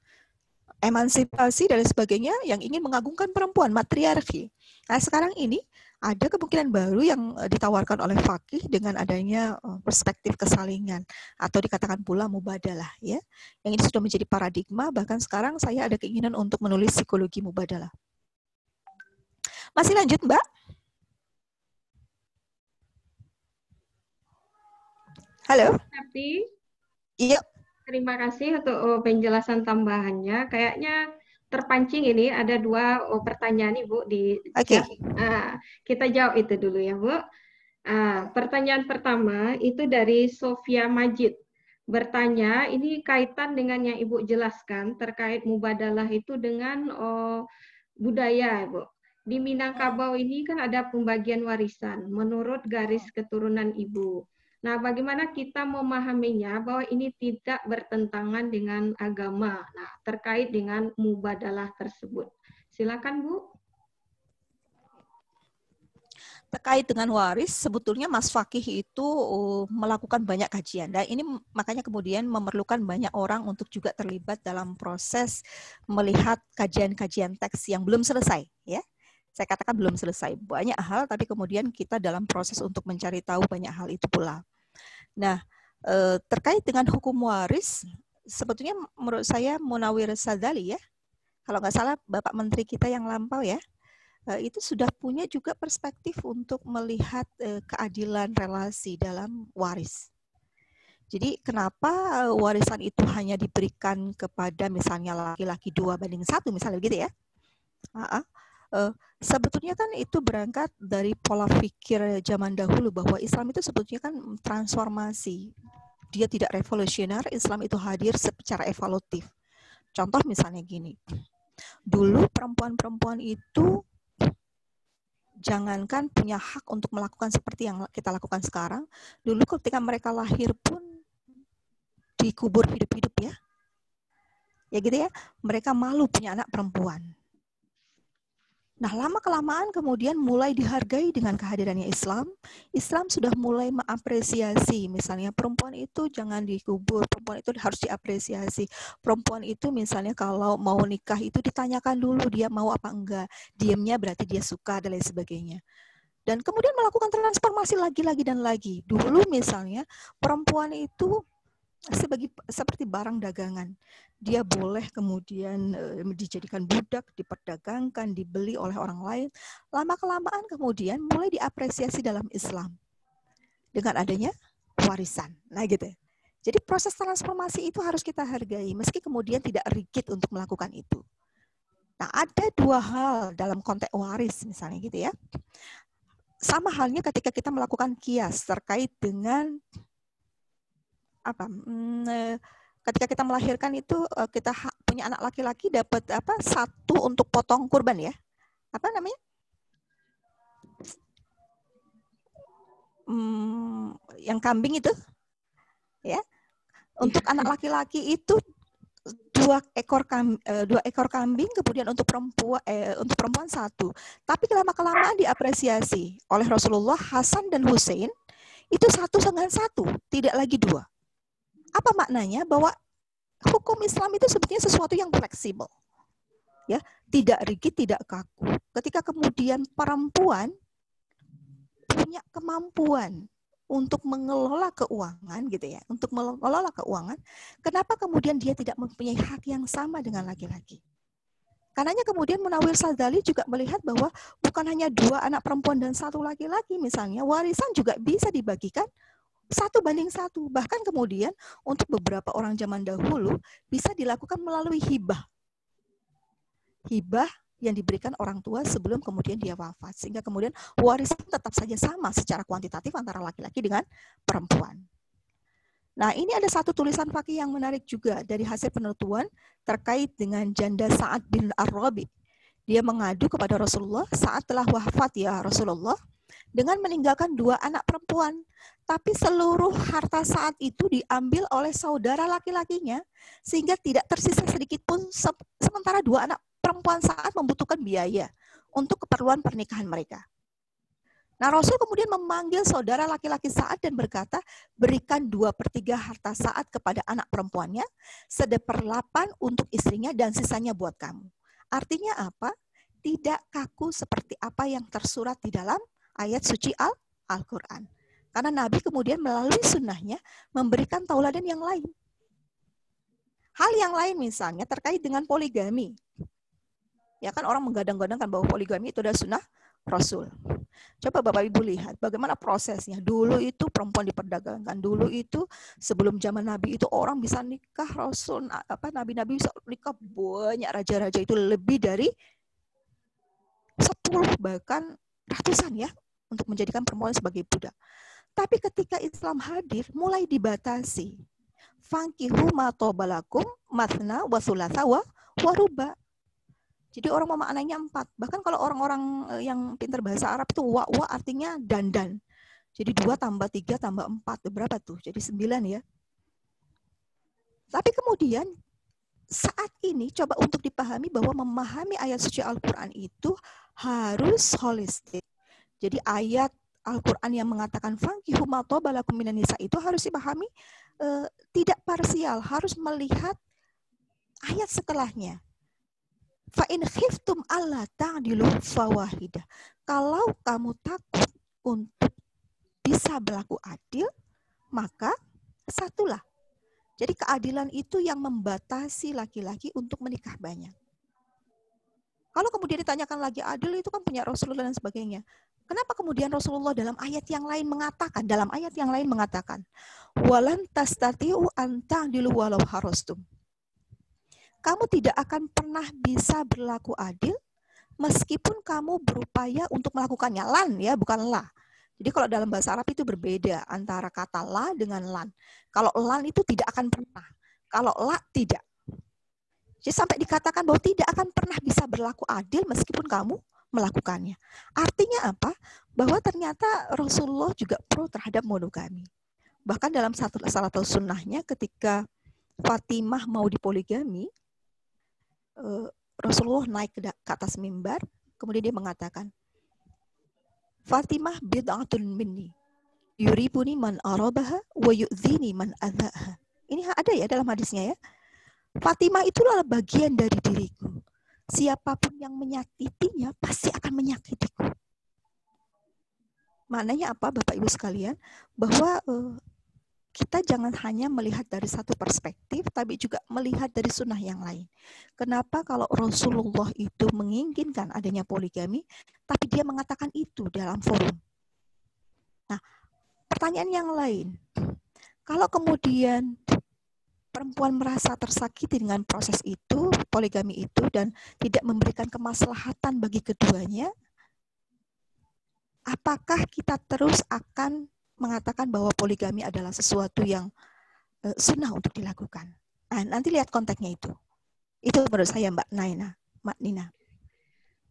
emansipasi, dan sebagainya, yang ingin mengagungkan perempuan, matriarki. Nah, sekarang ini ada kemungkinan baru yang ditawarkan oleh Faqih dengan adanya perspektif kesalingan, atau dikatakan pula mubadalah. Ya. Yang ini sudah menjadi paradigma, bahkan sekarang saya ada keinginan untuk menulis psikologi mubadalah. Masih lanjut, Mbak? Halo. Tapi, iya. Terima kasih untuk penjelasan tambahannya. Kayaknya terpancing ini ada dua pertanyaan Ibu di chat. Kita jawab itu dulu ya Bu. Pertanyaan pertama itu dari Sofia Majid. Bertanya, ini kaitan dengan yang Ibu jelaskan terkait mubadalah itu dengan budaya Bu. Di Minangkabau ini kan ada pembagian warisan menurut garis keturunan Ibu. Nah, bagaimana kita memahaminya bahwa ini tidak bertentangan dengan agama, nah, terkait dengan mubadalah tersebut. Silakan, Bu. Terkait dengan waris, sebetulnya Mas Faqih itu melakukan banyak kajian. Dan ini makanya kemudian memerlukan banyak orang untuk juga terlibat dalam proses melihat kajian-kajian teks yang belum selesai. Ya, saya katakan belum selesai. Banyak hal, tapi kemudian kita dalam proses untuk mencari tahu banyak hal itu pula. Nah, terkait dengan hukum waris, sebetulnya menurut saya Munawir Sadzali ya, kalau nggak salah Bapak Menteri kita yang lampau ya, itu sudah punya juga perspektif untuk melihat keadilan relasi dalam waris. Jadi kenapa warisan itu hanya diberikan kepada misalnya laki-laki 2:1 misalnya gitu ya? Sebetulnya kan itu berangkat dari pola pikir zaman dahulu bahwa Islam itu sebetulnya kan transformasi. Dia tidak revolusioner, Islam itu hadir secara evolutif. Contoh misalnya gini, Dulu perempuan-perempuan itu jangankan punya hak untuk melakukan seperti yang kita lakukan sekarang, dulu ketika mereka lahir pun dikubur hidup-hidup ya. Ya gitu ya, mereka malu punya anak perempuan. Nah, lama-kelamaan kemudian mulai dihargai dengan kehadirannya Islam. Islam sudah mulai mengapresiasi, misalnya perempuan itu jangan dikubur, perempuan itu harus diapresiasi. Perempuan itu misalnya kalau mau nikah itu ditanyakan dulu dia mau apa enggak. Diamnya berarti dia suka dan lain sebagainya. Dan kemudian melakukan transformasi lagi dan lagi. Dulu misalnya perempuan itu seperti barang dagangan. Dia boleh kemudian dijadikan budak, diperdagangkan, dibeli oleh orang lain. Lama-kelamaan kemudian mulai diapresiasi dalam Islam. Dengan adanya warisan. Nah gitu. Jadi proses transformasi itu harus kita hargai, meski kemudian tidak rigid untuk melakukan itu. Nah ada dua hal dalam konteks waris misalnya gitu ya. Sama halnya ketika kita melakukan kias terkait dengan ketika kita melahirkan itu kita punya anak laki-laki dapat satu untuk potong kurban ya, apa namanya yang kambing itu ya, untuk anak laki-laki itu dua ekor kambing, kemudian untuk perempuan satu. Tapi lama-kelamaan diapresiasi oleh Rasulullah, Hasan dan Hussein itu satu dengan satu, tidak lagi dua. Apa maknanya? Bahwa hukum Islam itu sebetulnya sesuatu yang fleksibel. Ya, tidak rigid, tidak kaku. Ketika kemudian perempuan punya kemampuan untuk mengelola keuangan gitu ya, untuk mengelola keuangan, kenapa kemudian dia tidak mempunyai hak yang sama dengan laki-laki? Karenanya kemudian Munawwir Sadzali juga melihat bahwa bukan hanya dua anak perempuan dan satu laki-laki misalnya, warisan juga bisa dibagikan 1:1. Bahkan kemudian untuk beberapa orang zaman dahulu bisa dilakukan melalui hibah. Hibah yang diberikan orang tua sebelum kemudian dia wafat. Sehingga kemudian warisan tetap saja sama secara kuantitatif antara laki-laki dengan perempuan. Nah ini ada satu tulisan fakih yang menarik juga dari hasil penelitian terkait dengan janda Sa'ad bin Ar-Rabi. Dia mengadu kepada Rasulullah saat telah wafat ya Rasulullah, dengan meninggalkan 2 anak perempuan. Tapi seluruh harta saat itu diambil oleh saudara laki-lakinya, sehingga tidak tersisa sedikit pun, sementara 2 anak perempuan saat membutuhkan biaya untuk keperluan pernikahan mereka. Nah Rasul kemudian memanggil saudara laki-laki Sa'ad dan berkata, berikan 2/3 harta Sa'ad kepada anak perempuannya, 1/8 untuk istrinya dan sisanya buat kamu. Artinya apa? Tidak kaku seperti apa yang tersurat di dalam ayat suci Al-Quran. Karena Nabi kemudian melalui sunnahnya memberikan tauladan yang lain. Hal yang lain misalnya terkait dengan poligami. Ya kan orang menggadang-gadangkan bahwa poligami itu adalah sunnah Rasul. Coba Bapak Ibu lihat bagaimana prosesnya. Dulu itu perempuan diperdagangkan. Dulu itu sebelum zaman Nabi itu orang bisa nikah Rasul. Nabi-nabi bisa nikah banyak raja-raja itu lebih dari 10 bahkan ratusan ya untuk menjadikan perempuan sebagai budak. Tapi ketika Islam hadir mulai dibatasi. Fankihu ma tobalakum mathna wa thulatha wa ruba. Jadi orang memaknainya 4. Bahkan kalau orang-orang yang pintar bahasa Arab itu wa artinya dandan. Jadi 2 tambah 3 tambah 4. Berapa tuh? Jadi 9 ya. Tapi kemudian saat ini coba untuk dipahami bahwa memahami ayat suci Al-Quran itu harus holistik. Jadi ayat Al-Quran yang mengatakan fankihu ma tobalakum minan nisa itu harus dipahami tidak parsial, harus melihat ayat setelahnya. Fa in khiftum alla ta'dilu fawahidah. Kalau kamu takut untuk bisa berlaku adil, maka satulah. Jadi keadilan itu yang membatasi laki-laki untuk menikah banyak. Kalau kemudian ditanyakan lagi adil itu kan punya Rasulullah dan sebagainya. Kenapa kemudian Rasulullah dalam ayat yang lain mengatakan, walan tastati'u an ta'dilu walau harastum. Kamu tidak akan pernah bisa berlaku adil meskipun kamu berupaya untuk melakukannya. Lan ya, bukan la. Jadi kalau dalam bahasa Arab itu berbeda antara kata la dengan lan. Kalau lan itu tidak akan pernah. Kalau la tidak. Jadi sampai dikatakan bahwa tidak akan pernah bisa berlaku adil meskipun kamu melakukannya. Artinya apa? Bahwa ternyata Rasulullah juga pro terhadap monogami. Bahkan dalam salah satu sunnahnya ketika Fatimah mau dipoligami, Rasulullah naik ke atas mimbar, kemudian dia mengatakan, Fatimah bid'atun minni, yuribuni man arabaha wa yu'zini man adzaha. Ini ada ya dalam hadisnya ya. Fatimah itulah bagian dari diriku. Siapapun yang menyakitinya pasti akan menyakitiku. Maknanya apa Bapak Ibu sekalian? Bahwa kita jangan hanya melihat dari satu perspektif, tapi juga melihat dari sunnah yang lain. Kenapa kalau Rasulullah itu menginginkan adanya poligami, tapi dia mengatakan itu dalam forum? Nah, pertanyaan yang lain, kalau kemudian perempuan merasa tersakiti dengan proses itu, poligami itu, dan tidak memberikan kemaslahatan bagi keduanya, apakah kita terus akan mengatakan bahwa poligami adalah sesuatu yang sunnah untuk dilakukan? Nah, nanti lihat konteksnya itu. Itu menurut saya Mbak Nina.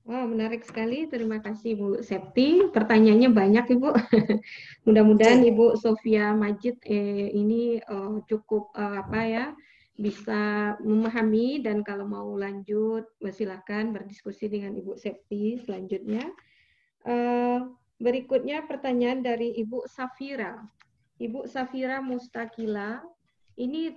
Wah, menarik sekali. Terima kasih Bu Septi. Pertanyaannya banyak Ibu. Mudah-mudahan Ibu Sofia Majid ini cukup bisa memahami, dan kalau mau lanjut silakan berdiskusi dengan Ibu Septi selanjutnya. Berikutnya pertanyaan dari Ibu Safira. Ibu Safira Mustakila, ini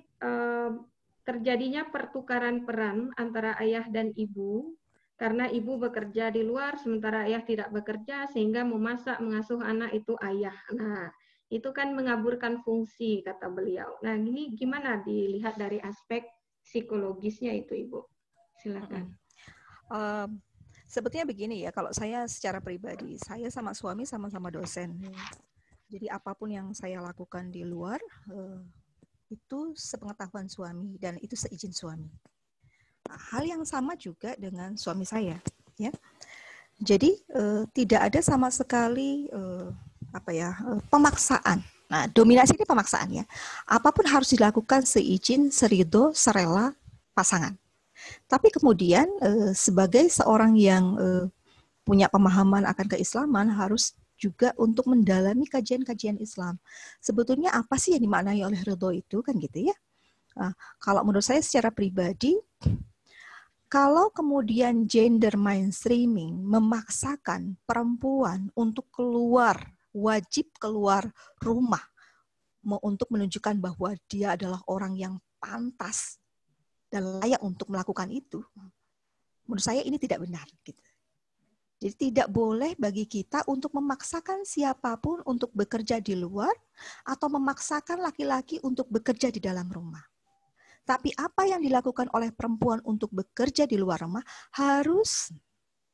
terjadinya pertukaran peran antara ayah dan ibu karena ibu bekerja di luar sementara ayah tidak bekerja, sehingga memasak mengasuh anak itu ayah. Nah, itu kan mengaburkan fungsi kata beliau. Nah, ini gimana dilihat dari aspek psikologisnya itu Ibu? Silakan. Sebetulnya begini ya, kalau saya secara pribadi, saya sama suami sama-sama dosen. Jadi apapun yang saya lakukan di luar, itu sepengetahuan suami dan itu seizin suami. Hal yang sama juga dengan suami saya, ya. Jadi tidak ada sama sekali pemaksaan. Nah, dominasi ini pemaksaan ya. Apapun harus dilakukan seizin, seridho, serela pasangan. Tapi kemudian sebagai seorang yang punya pemahaman akan keislaman harus juga untuk mendalami kajian-kajian Islam. Sebetulnya apa sih yang dimaknai oleh ridho itu kan gitu ya. Nah, kalau menurut saya secara pribadi, kalau kemudian gender mainstreaming memaksakan perempuan untuk keluar, wajib keluar rumah untuk menunjukkan bahwa dia adalah orang yang pantas dan layak untuk melakukan itu, menurut saya ini tidak benar. Gitu. Jadi tidak boleh bagi kita untuk memaksakan siapapun untuk bekerja di luar atau memaksakan laki-laki untuk bekerja di dalam rumah. Tapi apa yang dilakukan oleh perempuan untuk bekerja di luar rumah harus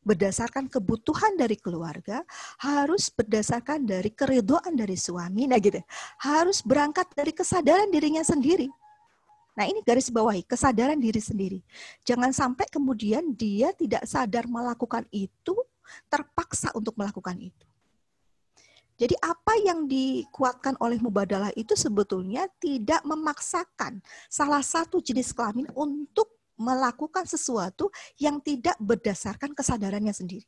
berdasarkan kebutuhan dari keluarga, harus berdasarkan dari keridhaan dari suami, nah gitu. Harus berangkat dari kesadaran dirinya sendiri. Nah ini garis bawahi, kesadaran diri sendiri. Jangan sampai kemudian dia tidak sadar melakukan itu, terpaksa untuk melakukan itu. Jadi apa yang dikuatkan oleh mubadalah itu sebetulnya tidak memaksakan salah satu jenis kelamin untuk melakukan sesuatu yang tidak berdasarkan kesadarannya sendiri.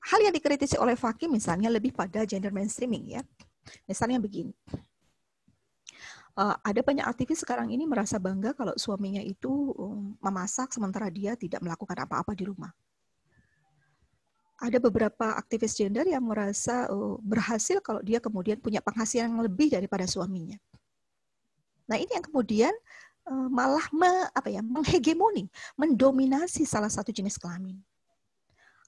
Hal yang dikritisi oleh Fakih misalnya lebih pada gender mainstreaming ya. Misalnya begini. Ada banyak aktivis sekarang ini merasa bangga kalau suaminya itu memasak sementara dia tidak melakukan apa-apa di rumah. Ada beberapa aktivis gender yang merasa berhasil kalau dia kemudian punya penghasilan yang lebih daripada suaminya. Nah ini yang kemudian malah menghegemoni, mendominasi salah satu jenis kelamin.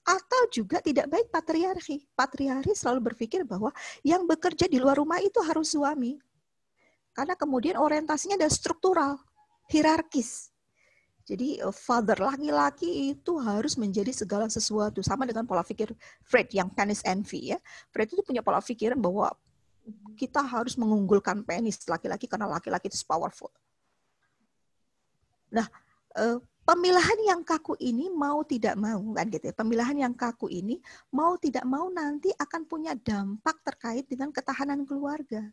Atau juga tidak baik patriarki. Patriarki selalu berpikir bahwa yang bekerja di luar rumah itu harus suami. Karena kemudian orientasinya ada struktural, hierarkis. Jadi father laki-laki itu harus menjadi segala sesuatu. Sama dengan pola pikir Freud yang penis envy ya. Freud itu punya pola pikiran bahwa kita harus mengunggulkan penis laki-laki karena laki-laki itu powerful. Nah, pemilahan yang kaku ini mau tidak mau kan gitu ya. Pemilahan yang kaku ini mau tidak mau nanti akan punya dampak terkait dengan ketahanan keluarga.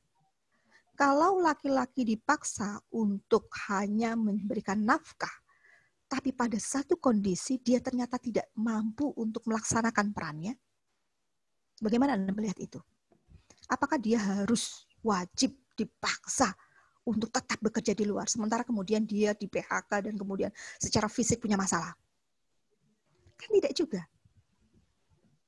Kalau laki-laki dipaksa untuk hanya memberikan nafkah, tapi pada satu kondisi dia ternyata tidak mampu untuk melaksanakan perannya, bagaimana Anda melihat itu? Apakah dia harus wajib dipaksa untuk tetap bekerja di luar, sementara kemudian dia di PHK dan kemudian secara fisik punya masalah? Kan tidak juga.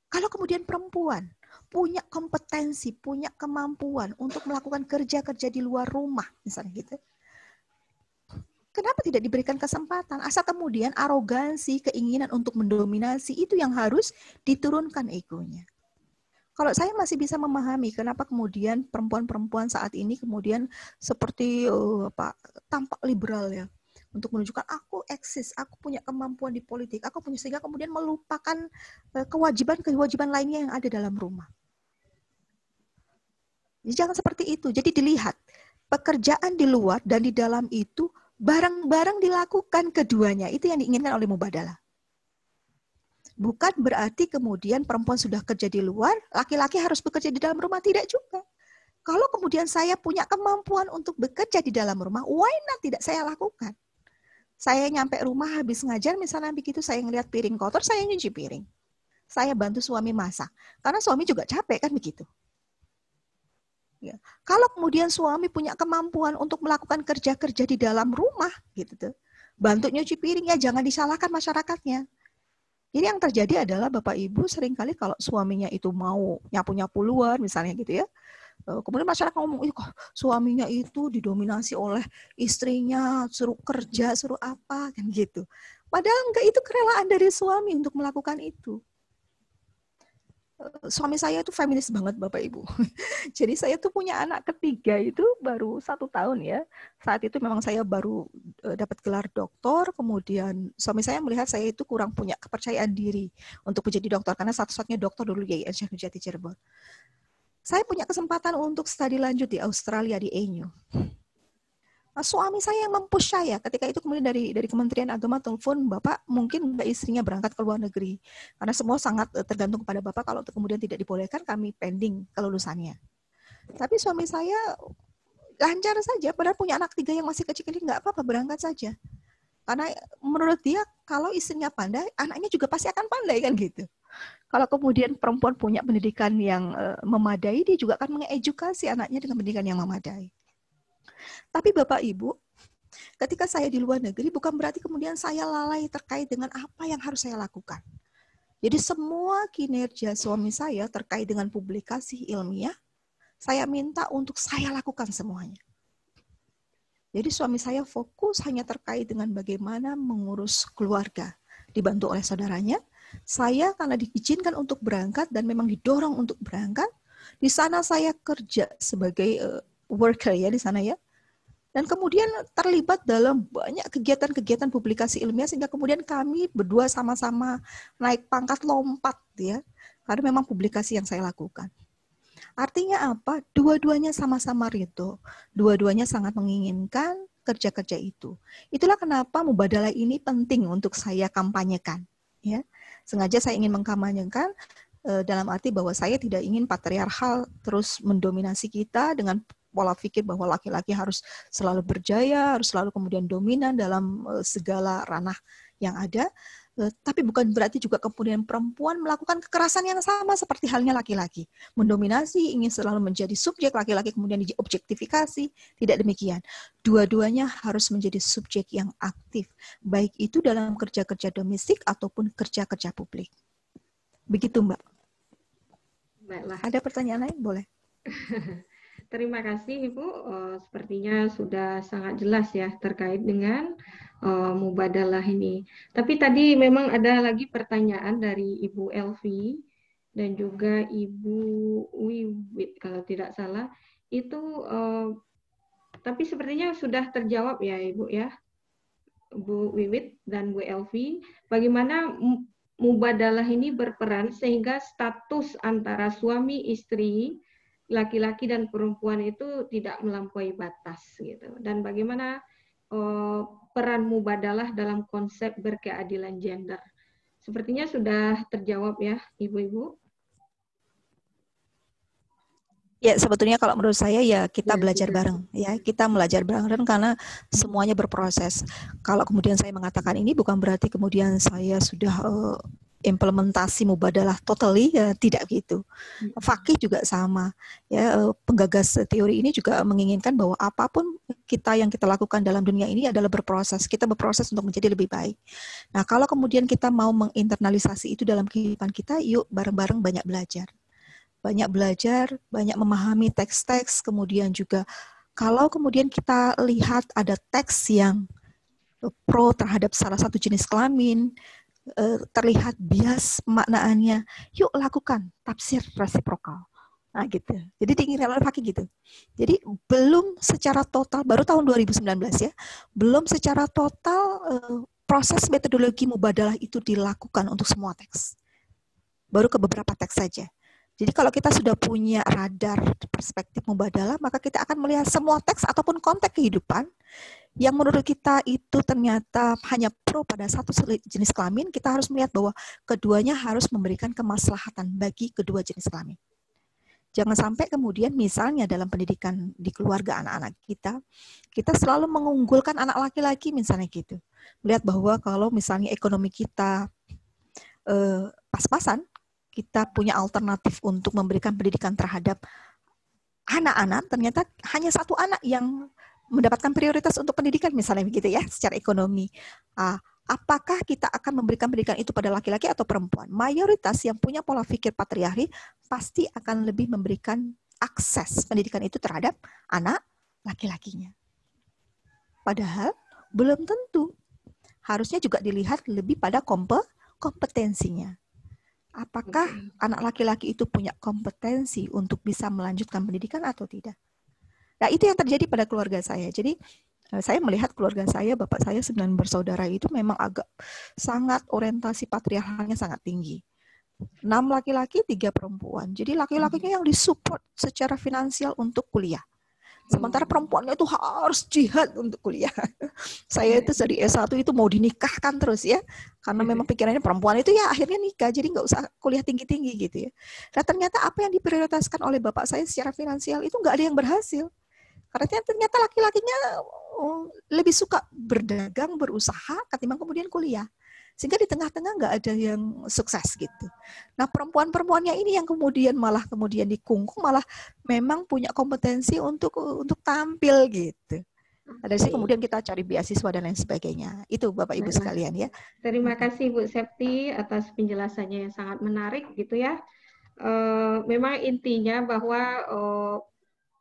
Kalau kemudian perempuan punya kompetensi, punya kemampuan untuk melakukan kerja-kerja di luar rumah, misalnya gitu, kenapa tidak diberikan kesempatan? Asal kemudian arogansi, keinginan untuk mendominasi, itu yang harus diturunkan egonya. Kalau saya masih bisa memahami kenapa kemudian perempuan-perempuan saat ini kemudian seperti tampak liberal ya, untuk menunjukkan aku eksis, aku punya kemampuan di politik, aku punya, sehingga kemudian melupakan kewajiban lainnya yang ada dalam rumah. Jadi jangan seperti itu. Jadi dilihat pekerjaan di luar dan di dalam itu bareng-bareng dilakukan keduanya. Itu yang diinginkan oleh mubadalah. Bukan berarti kemudian perempuan sudah kerja di luar, laki-laki harus bekerja di dalam rumah. Tidak juga. Kalau kemudian saya punya kemampuan untuk bekerja di dalam rumah, why not tidak saya lakukan? Saya nyampe rumah habis ngajar, misalnya begitu, saya ngelihat piring kotor, saya nyuci piring. Saya bantu suami masak. Karena suami juga capek, kan begitu. Ya. Kalau kemudian suami punya kemampuan untuk melakukan kerja-kerja di dalam rumah, gitu tuh, bantu nyuci piring, ya jangan disalahkan masyarakatnya. Jadi yang terjadi adalah Bapak Ibu seringkali kalau suaminya itu mau nyapu-nyapu luar, misalnya gitu ya, kemudian masyarakat ngomong, kok suaminya itu didominasi oleh istrinya, suruh kerja, suruh apa, kan gitu. Padahal enggak, itu kerelaan dari suami untuk melakukan itu. Suami saya itu feminis banget Bapak Ibu. Jadi saya tuh punya anak ketiga itu baru 1 tahun ya. Saat itu memang saya baru dapat gelar doktor, kemudian suami saya melihat saya itu kurang punya kepercayaan diri untuk menjadi dokter, karena satu-satunya dokter dulu YIN Syekh Nurjati Cirebon. Saya punya kesempatan untuk studi lanjut di Australia, di ANU. Nah, suami saya yang mempush saya. Ketika itu kemudian dari Kementerian Agama telepon, Bapak mungkin istrinya berangkat ke luar negeri. Karena semua sangat tergantung kepada Bapak, kalau kemudian tidak dibolehkan kami pending kelulusannya. Tapi suami saya lancar saja, padahal punya anak 3 yang masih kecil-kecil, nggak apa-apa, berangkat saja. Karena menurut dia, kalau istrinya pandai, anaknya juga pasti akan pandai, kan gitu. Kalau kemudian perempuan punya pendidikan yang memadai, dia juga akan mengedukasi anaknya dengan pendidikan yang memadai. Tapi Bapak Ibu, ketika saya di luar negeri, bukan berarti kemudian saya lalai terkait dengan apa yang harus saya lakukan. Jadi semua kinerja suami saya terkait dengan publikasi ilmiah, saya minta untuk saya lakukan semuanya. Jadi suami saya fokus hanya terkait dengan bagaimana mengurus keluarga. Dibantu oleh saudaranya. Saya karena diizinkan untuk berangkat dan memang didorong untuk berangkat, di sana saya kerja sebagai worker ya di sana ya. Dan kemudian terlibat dalam banyak kegiatan-kegiatan publikasi ilmiah, sehingga kemudian kami berdua sama-sama naik pangkat lompat ya, karena memang publikasi yang saya lakukan. Artinya apa? Dua-duanya sama-sama ridho, dua-duanya sangat menginginkan kerja-kerja itu. Itulah kenapa mubadalah ini penting untuk saya kampanyekan. Ya, sengaja saya ingin mengkampanyekan dalam arti bahwa saya tidak ingin patriarkal terus mendominasi kita dengan pola pikir bahwa laki-laki harus selalu berjaya, harus selalu kemudian dominan dalam segala ranah yang ada. Tapi bukan berarti juga kemudian perempuan melakukan kekerasan yang sama seperti halnya laki-laki. Mendominasi, ingin selalu menjadi subjek, laki-laki kemudian diobjektifikasi. Tidak demikian. Dua-duanya harus menjadi subjek yang aktif. Baik itu dalam kerja-kerja domestik ataupun kerja-kerja publik. Begitu Mbak. Baiklah. Ada pertanyaan lain? Boleh. Terima kasih Ibu, sepertinya sudah sangat jelas ya terkait dengan mubadalah ini. Tapi tadi memang ada lagi pertanyaan dari Ibu Elvi dan juga Ibu Wiwit kalau tidak salah. Itu tapi sepertinya sudah terjawab ya Ibu ya, Bu Wiwit dan Bu Elvi. Bagaimana mubadalah ini berperan sehingga status antara suami istri, laki-laki dan perempuan itu tidak melampaui batas gitu. Dan bagaimana peran mubadalah dalam konsep berkeadilan gender. Sepertinya sudah terjawab ya Ibu-ibu. Ya, sebetulnya kalau menurut saya ya kita Ya, belajar gitu. bareng, ya kita belajar bareng karena semuanya berproses. Kalau kemudian saya mengatakan ini bukan berarti kemudian saya sudah implementasi mubadalah totally, ya tidak gitu. Fakih juga sama, ya penggagas teori ini juga menginginkan bahwa apapun yang kita lakukan dalam dunia ini adalah berproses. Kita berproses untuk menjadi lebih baik. Nah, kalau kemudian kita mau menginternalisasi itu dalam kehidupan kita, yuk bareng-bareng banyak belajar. Banyak memahami teks-teks, kemudian juga kalau kemudian kita lihat ada teks yang pro terhadap salah satu jenis kelamin, terlihat bias pemaknaannya, yuk lakukan tafsir resiprokal. Nah gitu. Jadi diinginkan oleh fakih gitu. Jadi belum secara total, baru tahun 2019 ya, belum secara total proses metodologi mubadalah itu dilakukan untuk semua teks. Baru ke beberapa teks saja. Jadi kalau kita sudah punya radar perspektif mubadalah, maka kita akan melihat semua teks ataupun konteks kehidupan yang menurut kita itu ternyata hanya pro pada satu jenis kelamin, kita harus melihat bahwa keduanya harus memberikan kemaslahatan bagi kedua jenis kelamin. Jangan sampai kemudian misalnya dalam pendidikan di keluarga anak-anak kita selalu mengunggulkan anak laki-laki misalnya gitu. Melihat bahwa kalau misalnya ekonomi kita pas-pasan, kita punya alternatif untuk memberikan pendidikan terhadap anak-anak, ternyata hanya satu anak yang mendapatkan prioritas untuk pendidikan misalnya begitu ya, secara ekonomi. Apakah kita akan memberikan pendidikan itu pada laki-laki atau perempuan? Mayoritas yang punya pola pikir patriarki pasti akan lebih memberikan akses pendidikan itu terhadap anak laki-lakinya. Padahal belum tentu. Harusnya juga dilihat lebih pada kompetensinya. Apakah anak laki-laki itu punya kompetensi untuk bisa melanjutkan pendidikan atau tidak? Nah, itu yang terjadi pada keluarga saya. Jadi, saya melihat keluarga saya, bapak saya 9 bersaudara itu memang agak sangat orientasi patriarkalnya sangat tinggi. 6 laki-laki, 3 perempuan. Jadi, laki-lakinya yang disupport secara finansial untuk kuliah. Sementara perempuannya itu harus jihad untuk kuliah. Saya itu dari S1 itu mau dinikahkan terus ya. Karena memang pikirannya perempuan itu ya akhirnya nikah. Jadi nggak usah kuliah tinggi-tinggi gitu ya. Nah ternyata apa yang diprioritaskan oleh bapak saya secara finansial itu nggak ada yang berhasil. Karena ternyata laki-lakinya lebih suka berdagang, berusaha ketimbang kemudian kuliah. Sehingga di tengah-tengah nggak ada yang sukses gitu. Nah perempuan-perempuannya ini yang kemudian dikungkung, malah memang punya kompetensi untuk tampil gitu. Dari situ kemudian kita cari beasiswa dan lain sebagainya. Itu Bapak Ibu sekalian ya. Terima kasih Bu Septi atas penjelasannya yang sangat menarik gitu ya. Memang intinya bahwa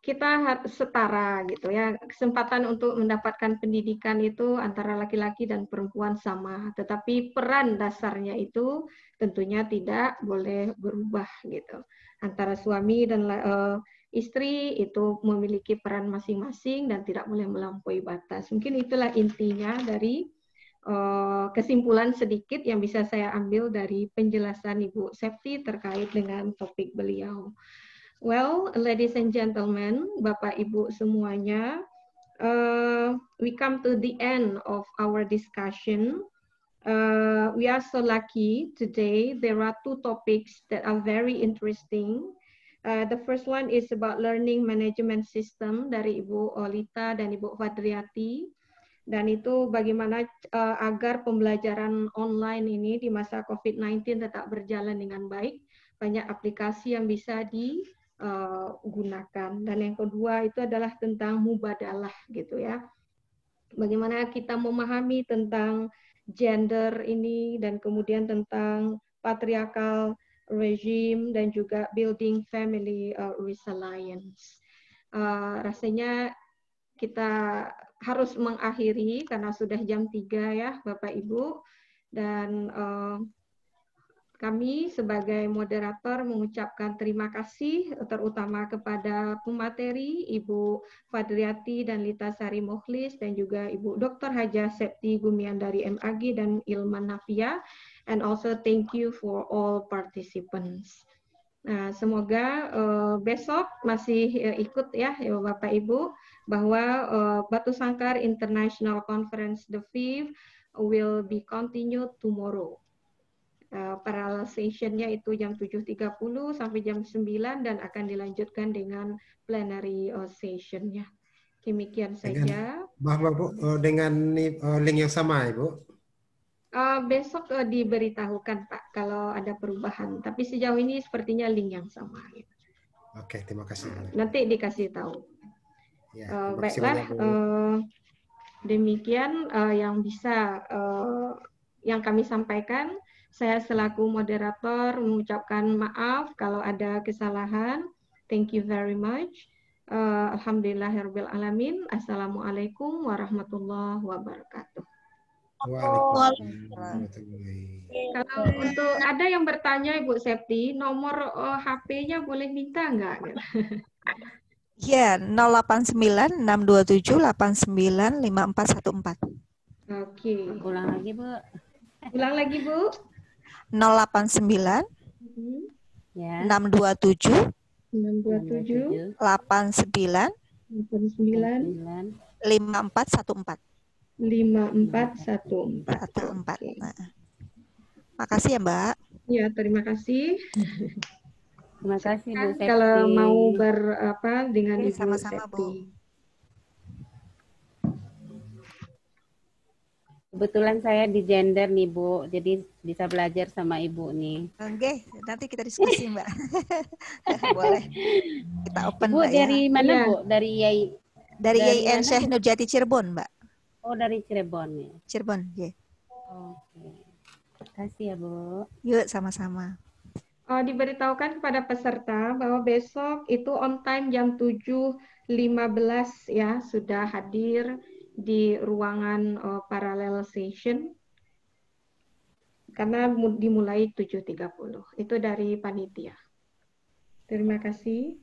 kita harus setara gitu ya. Kesempatan untuk mendapatkan pendidikan itu antara laki-laki dan perempuan sama, tetapi peran dasarnya itu tentunya tidak boleh berubah gitu. Antara suami dan istri itu memiliki peran masing-masing dan tidak boleh melampaui batas. Mungkin itulah intinya dari kesimpulan sedikit yang bisa saya ambil dari penjelasan Ibu Septi terkait dengan topik beliau. Well, ladies and gentlemen, Bapak Ibu semuanya, we come to the end of our discussion. We are so lucky today. There are two topics that are very interesting. The first one is about learning management system dari Ibu Olita dan Ibu Fadriati. Dan itu bagaimana agar pembelajaran online ini di masa COVID-19 tetap berjalan dengan baik. Banyak aplikasi yang bisa gunakan. Dan yang kedua itu adalah tentang mubadalah gitu ya. Bagaimana kita memahami tentang gender ini dan kemudian tentang patriarchal regime dan juga building family resilience. Rasanya kita harus mengakhiri karena sudah jam 3 ya Bapak Ibu, dan kami sebagai moderator mengucapkan terima kasih terutama kepada pemateri Ibu Fadriati dan Lita Sari Mukhlis dan juga Ibu Dr. Hajah Septi Gumian dari MAG dan Ilman Nafia, and also thank you for all participants. Nah, semoga besok masih ikut ya Bapak Ibu, bahwa Batu Sangkar International Conference the 5th will be continued tomorrow. parallel sessionnya itu jam 7.30 sampai jam 9 dan akan dilanjutkan dengan plenary sessionnya. Demikian saja. Bahwa Bu, dengan link yang sama, Ibu? Besok diberitahukan Pak kalau ada perubahan. Tapi sejauh ini sepertinya link yang sama. Oke, terima kasih. Nanti dikasih tahu. Ya, terima kasih Baiklah, banyak, Bu. demikian yang bisa yang kami sampaikan. Saya selaku moderator mengucapkan maaf kalau ada kesalahan. Thank you very much. Alhamdulillahirabbil alamin. Assalamualaikum warahmatullahi wabarakatuh. Waalaikumsalam. Kalau untuk ada yang bertanya Ibu Septi, nomor HP-nya boleh minta nggak? Ya, 089-627-895414. Oke. Ulang lagi, Bu. Ulang lagi, Bu. 089 Ya. 627 627 89 89 5414. 5414. Nah. Makasih ya, Mbak. Ya, terima kasih. Terima kasih, Bu Septi. Kalau mau dengan Oke, Ibu sama-sama, Bu. Septi. Kebetulan saya di gender nih, Bu. Jadi bisa belajar sama Ibu nih. Oke, nanti kita diskusi, Mbak. Boleh. Kita open, Bu, Mbak, dari ya. mana, Iya. Bu? Dari Yai. Dari dari YIN mana, Syekh Bu? Nurjati Cirebon, Mbak. Oh, dari Cirebon ya. Cirebon, ya. Oke. Terima kasih ya, Bu. Yuk, sama-sama. Diberitahukan kepada peserta bahwa besok itu on time jam 7.15 ya, sudah hadir di ruangan parallel session. Karena dimulai 7.30. Itu dari panitia. Terima kasih.